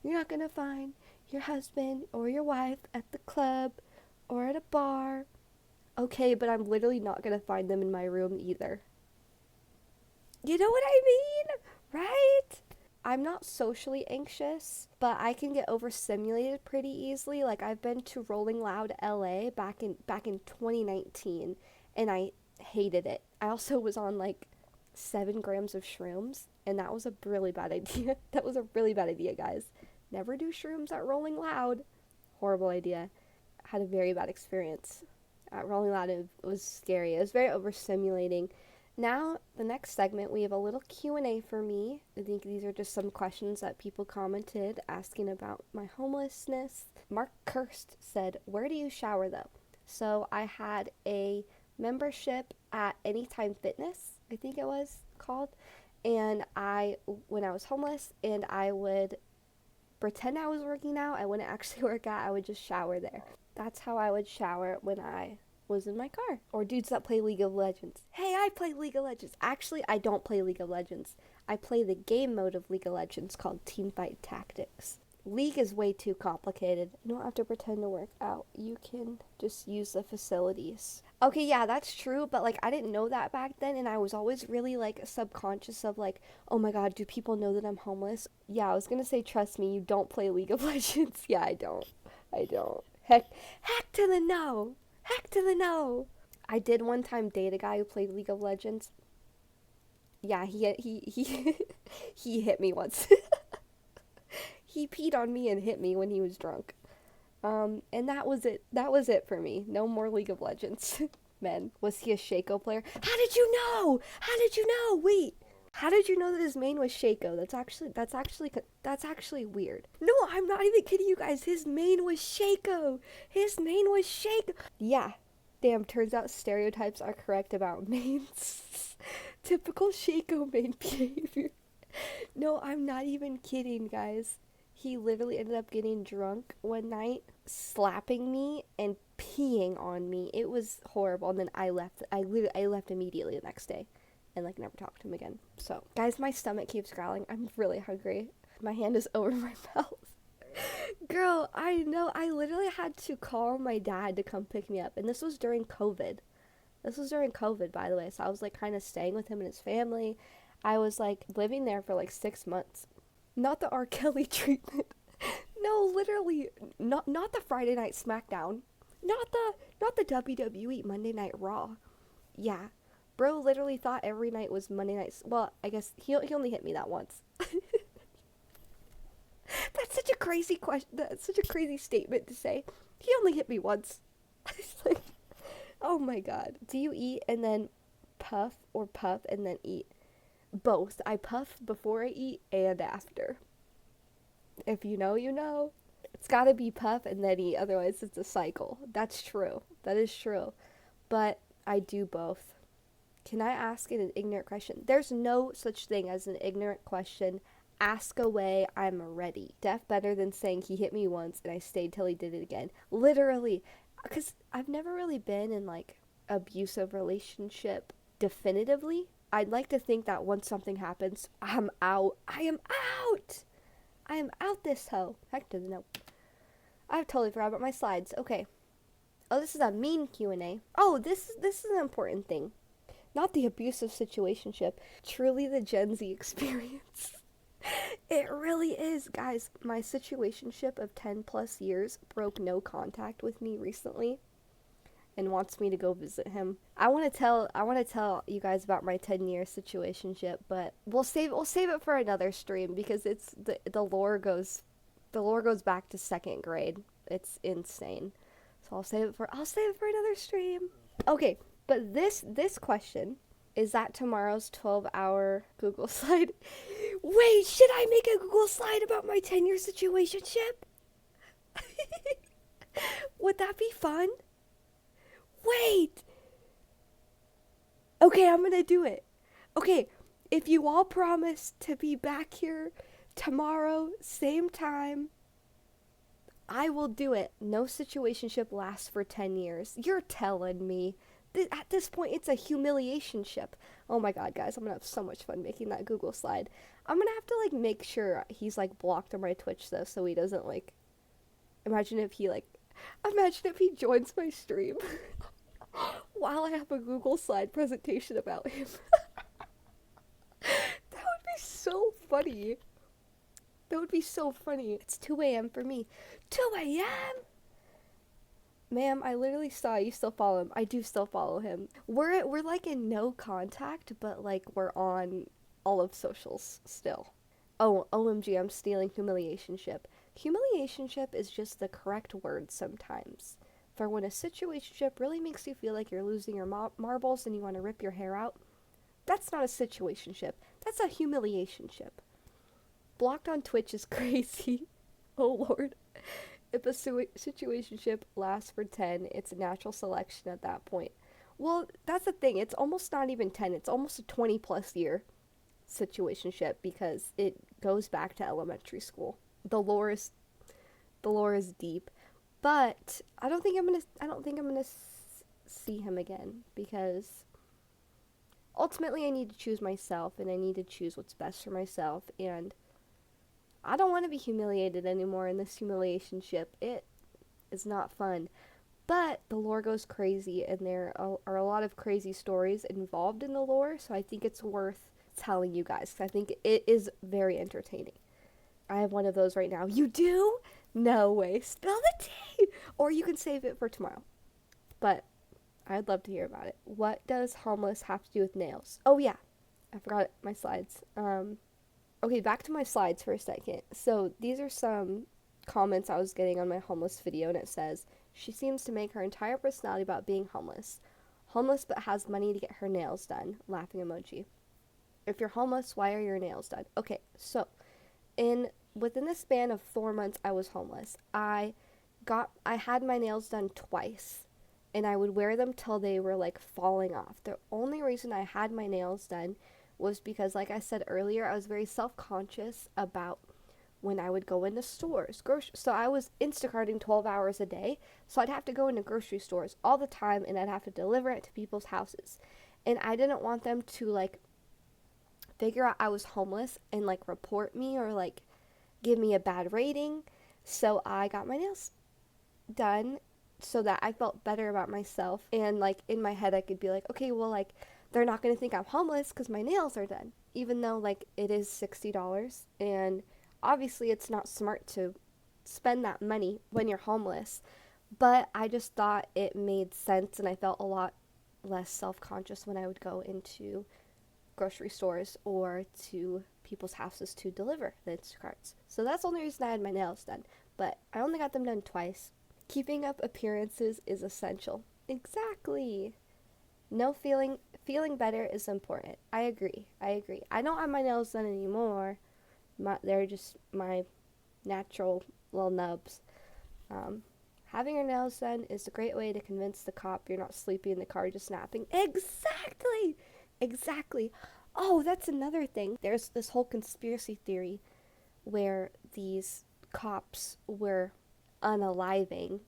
You're not going to find your husband or your wife at the club or at a bar. Okay, but I'm literally not going to find them in my room either. You know what I mean? Right? I'm not socially anxious, but I can get overstimulated pretty easily. Like, I've been to Rolling Loud LA back in 2019, and I hated it. I also was on like 7 grams of shrooms, and that was a really bad idea. That was a really bad idea, guys. Never do shrooms at Rolling Loud. Horrible idea. I had a very bad experience at Rolling Loud. It was scary. It was very overstimulating. Now, the next segment, we have a little Q&A for me. I think these are just some questions that people commented asking about my homelessness. Mark Kirst said, where do you shower though? So I had a membership at Anytime Fitness, I think it was called. And when I was homeless, and I would pretend I was working out, I wouldn't actually work out, I would just shower there. That's how I would shower when I was in my car. Or dudes that play League of Legends. Hey, I play League of Legends. Actually, I don't play League of Legends. I play the game mode of League of Legends called Teamfight Tactics. League is way too complicated. You don't have to pretend to work out. You can just use the facilities. Okay, yeah, that's true, but like I didn't know that back then, and I was always really like subconscious of like, oh my god, do people know that I'm homeless? Yeah, I was gonna say, trust me, you don't play League of Legends. Yeah, I don't. Heck to the no. Heck to the no. I did one time date a guy who played League of Legends. Yeah, he hit me once. He peed on me and hit me when he was drunk. And that was it. That was it for me. No more League of Legends. Men. Was he a Shaco player? How did you know? Wait. How did you know that his main was Shaco? That's actually weird. No, I'm not even kidding you guys. His main was Shaco. Yeah. Damn, turns out stereotypes are correct about mains. Typical Shaco main behavior. No, I'm not even kidding, guys. He literally ended up getting drunk one night, slapping me and peeing on me. It was horrible. And then I left. I left immediately the next day and like never talked to him again. So, guys, my stomach keeps growling. I'm really hungry. My hand is over my mouth. Girl, I know. I literally had to call my dad to come pick me up. And this was during COVID. This was during COVID, by the way. So I was like kind of staying with him and his family. I was like living there for like 6 months. Not the R. Kelly treatment. No, literally, not the Friday Night SmackDown. Not the WWE Monday Night Raw. Yeah. Bro literally thought every night was Monday night. Well, I guess he only hit me that once. That's such a crazy question. That's such a crazy statement to say. He only hit me once. It's like, oh my god. Do you eat and then puff or puff and then eat? Both. I puff before I eat and after. If you know, you know. It's gotta be puff and then eat, otherwise it's a cycle. That's true. That is true. But I do both. Can I ask an ignorant question? There's no such thing as an ignorant question. Ask away, I'm ready. Def better than saying he hit me once and I stayed till he did it again. Literally. Because I've never really been in like abusive relationship definitively. I'd like to think that once something happens, I'm out. I am out! I am out this hoe. Heck to the no. I've totally forgot about my slides. Okay. Oh, this is a mean Q&A. Oh, this is an important thing. Not the abusive situationship. Truly the Gen Z experience. It really is, guys. My situationship of 10 plus years broke no contact with me recently and wants me to go visit him. I want to tell you guys about my 10-year situationship, but we'll save it for another stream because it's the lore goes back to 2nd grade. It's insane. So I'll save it for another stream. Okay, but this question is that tomorrow's 12-hour Google slide. Wait, should I make a Google slide about my 10-year situationship? Would that be fun? Wait! Okay, I'm gonna do it. Okay, if you all promise to be back here tomorrow, same time, I will do it. No situationship lasts for 10 years. You're telling me. At this point, it's a humiliationship. Oh my god, guys, I'm gonna have so much fun making that Google slide. I'm gonna have to, like, make sure he's, like, blocked on my Twitch, though, so he doesn't, like... Imagine if he joins my stream while I have a Google slide presentation about him. That would be so funny. That would be so funny. It's 2 a.m. for me. 2 a.m.? Ma'am, I literally saw you still follow him. I do still follow him. We're like in no contact, but like we're on all of socials still. Oh, OMG, I'm stealing humiliationship. Humiliationship is just the correct word sometimes. For when a situationship really makes you feel like you're losing your marbles and you want to rip your hair out, that's not a situationship. That's a humiliationship. Blocked on Twitch is crazy. Oh lord. If a situationship lasts for 10, it's a natural selection at that point. Well, that's the thing. It's almost not even 10. It's almost a 20 plus year situationship because it goes back to elementary school. The lore is deep, but I don't think I'm gonna see him again because ultimately I need to choose myself and I need to choose what's best for myself, and I don't want to be humiliated anymore in this humiliationship. It is not fun. But the lore goes crazy, and there are a lot of crazy stories involved in the lore, so I think it's worth telling you guys. I think it is very entertaining. I have one of those right now. You do? No way. Spill the tea! Or you can save it for tomorrow. But I'd love to hear about it. What does homeless have to do with nails? Oh yeah, I forgot my slides. Okay, back to my slides for a second. So these are some comments I was getting on my homeless video, and it says, she seems to make her entire personality about being homeless. Homeless but has money to get her nails done. Laughing emoji. If you're homeless, why are your nails done? Okay, so within the span of 4 months I was homeless, I had my nails done twice, and I would wear them till they were like falling off. The only reason I had my nails done was because, like I said earlier, I was very self-conscious about when I would go into stores. So I was Instacarting 12 hours a day, so I'd have to go into grocery stores all the time, and I'd have to deliver it to people's houses. And I didn't want them to, like, figure out I was homeless and, like, report me or, like, give me a bad rating. So I got my nails done so that I felt better about myself. And like in my head, I could be like, okay, well, like they're not going to think I'm homeless because my nails are done. Even though like it is $60. And obviously it's not smart to spend that money when you're homeless. But I just thought it made sense, and I felt a lot less self-conscious when I would go into grocery stores or to people's houses to deliver the Instacarts. So that's the only reason I had my nails done. But I only got them done twice. Keeping up appearances is essential. Exactly. No feeling better is important. I agree. I don't have my nails done anymore. They're just my natural little nubs. Having your nails done is a great way to convince the cop you're not sleeping in the car just napping. Exactly. Oh, that's another thing. There's this whole conspiracy theory where these cops were unaliving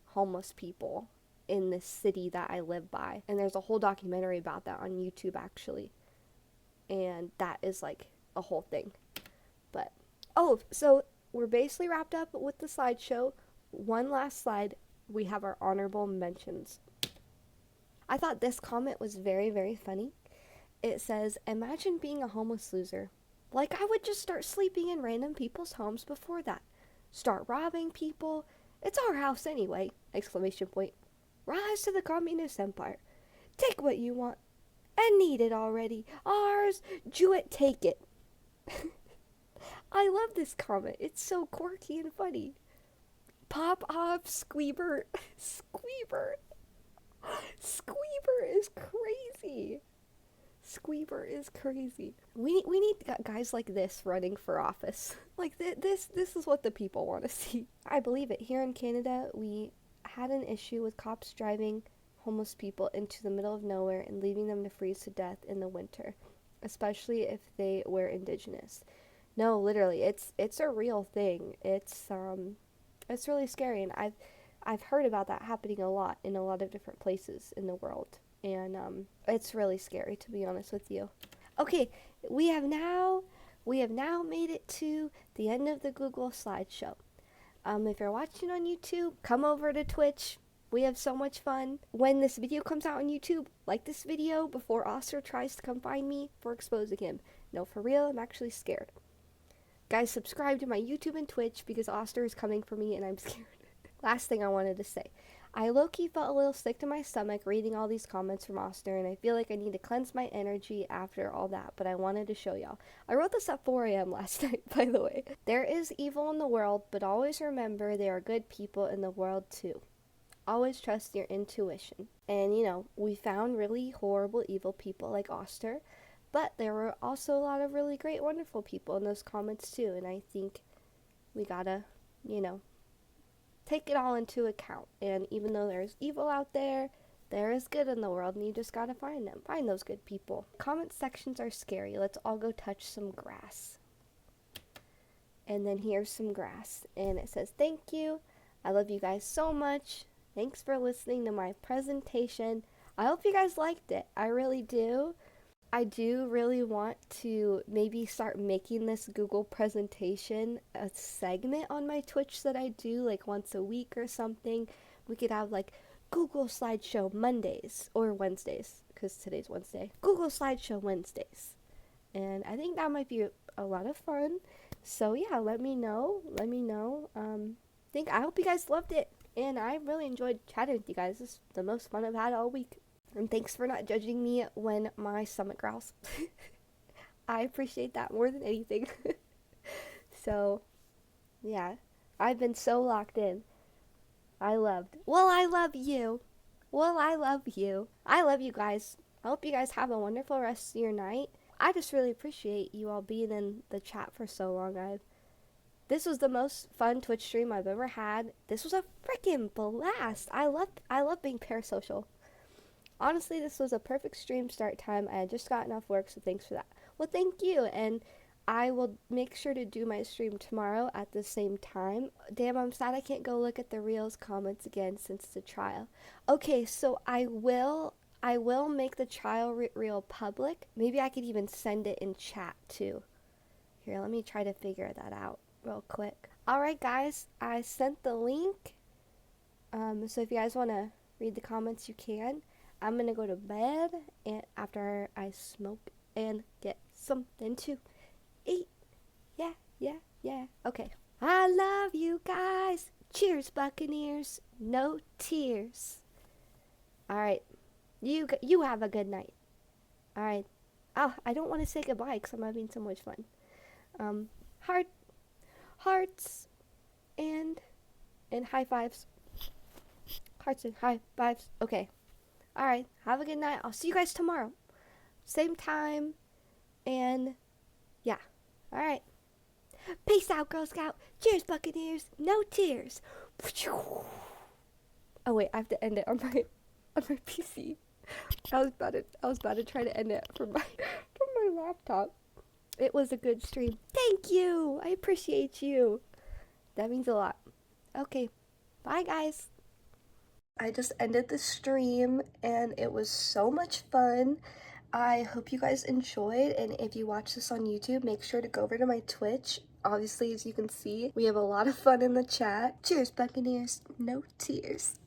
homeless people in this city that I live by. And there's a whole documentary about that on YouTube, actually. And that is like a whole thing. But, oh, so we're basically wrapped up with the slideshow. One last slide. We have our honorable mentions. I thought this comment was very, very funny. It says, imagine being a homeless loser. Like, I would just start sleeping in random people's homes before that. Start robbing people. It's our house anyway! Exclamation point. Rise to the communist empire. Take what you want. And need it already. Ours. Jewett, take it. I love this comment. It's so quirky and funny. Pop off, Squeeber. Squeeber is crazy. Squeeber is crazy. We need guys like this running for office. Like this is what the people want to see. I believe it. Here in Canada, we had an issue with cops driving homeless people into the middle of nowhere and leaving them to freeze to death in the winter, especially if they were Indigenous. No, literally, it's a real thing. It's really scary, and I've heard about that happening a lot in a lot of different places in the world. And it's really scary, to be honest with you. Okay, we have now made it to the end of the Google slideshow. If you're watching on YouTube, come over to Twitch. We have so much fun. When this video comes out on YouTube, like this video before Auster tries to come find me for exposing him. No, for real, I'm actually scared. Guys, subscribe to my YouTube and Twitch because Auster is coming for me and I'm scared. Last thing I wanted to say. I low-key felt a little sick to my stomach reading all these comments from Auster, and I feel like I need to cleanse my energy after all that, but I wanted to show y'all. I wrote this at 4 a.m. last night, by the way. There is evil in the world, but always remember there are good people in the world too. Always trust your intuition. And, you know, we found really horrible, evil people like Auster, but there were also a lot of really great, wonderful people in those comments too, and I think we gotta, you know, take it all into account. And even though there's evil out there, there is good in the world, and you just gotta find them. Find those good people. Comment sections are scary. Let's all go touch some grass. And then here's some grass. And it says, thank you. I love you guys so much. Thanks for listening to my presentation. I hope you guys liked it. I really do. I do really want to maybe start making this Google presentation a segment on my Twitch that I do like once a week or something. We could have like Google Slideshow Mondays or Wednesdays, because today's Wednesday. Google Slideshow Wednesdays. And I think that might be a lot of fun. So yeah, let me know. I hope you guys loved it. And I really enjoyed chatting with you guys. This is the most fun I've had all week. And thanks for not judging me when my stomach growls. I appreciate that more than anything. So, yeah. I've been so locked in. I love you. I love you guys. I hope you guys have a wonderful rest of your night. I just really appreciate you all being in the chat for so long. This was the most fun Twitch stream I've ever had. This was a freaking blast. I love being parasocial. Honestly, this was a perfect stream start time. I had just gotten off work, so thanks for that. Well, thank you, and I will make sure to do my stream tomorrow at the same time. Damn, I'm sad I can't go look at the Reels comments again since the trial. Okay, so I will make the trial reel public. Maybe I could even send it in chat, too. Here, let me try to figure that out real quick. Alright, guys, I sent the link. So if you guys want to read the comments, you can. I'm gonna go to bed and after I smoke and get something to eat. Yeah. Okay. I love you guys. Cheers, Buccaneers. No tears. All right. You have a good night. All right. Oh, I don't want to say goodbye because I'm having so much fun. Hearts and high fives. Hearts and high fives. Okay. All right. Have a good night. I'll see you guys tomorrow. Same time. And yeah. All right. Peace out, Girl Scout. Cheers, Buccaneers. No tears. Oh wait, I have to end it on my PC. I was about to try to end it from my laptop. It was a good stream. Thank you. I appreciate you. That means a lot. Okay. Bye, guys. I just ended the stream and it was so much fun. I hope you guys enjoyed, and if you watch this on YouTube, make sure to go over to my Twitch. Obviously, as you can see, we have a lot of fun in the chat. Cheers, Buccaneers. No tears.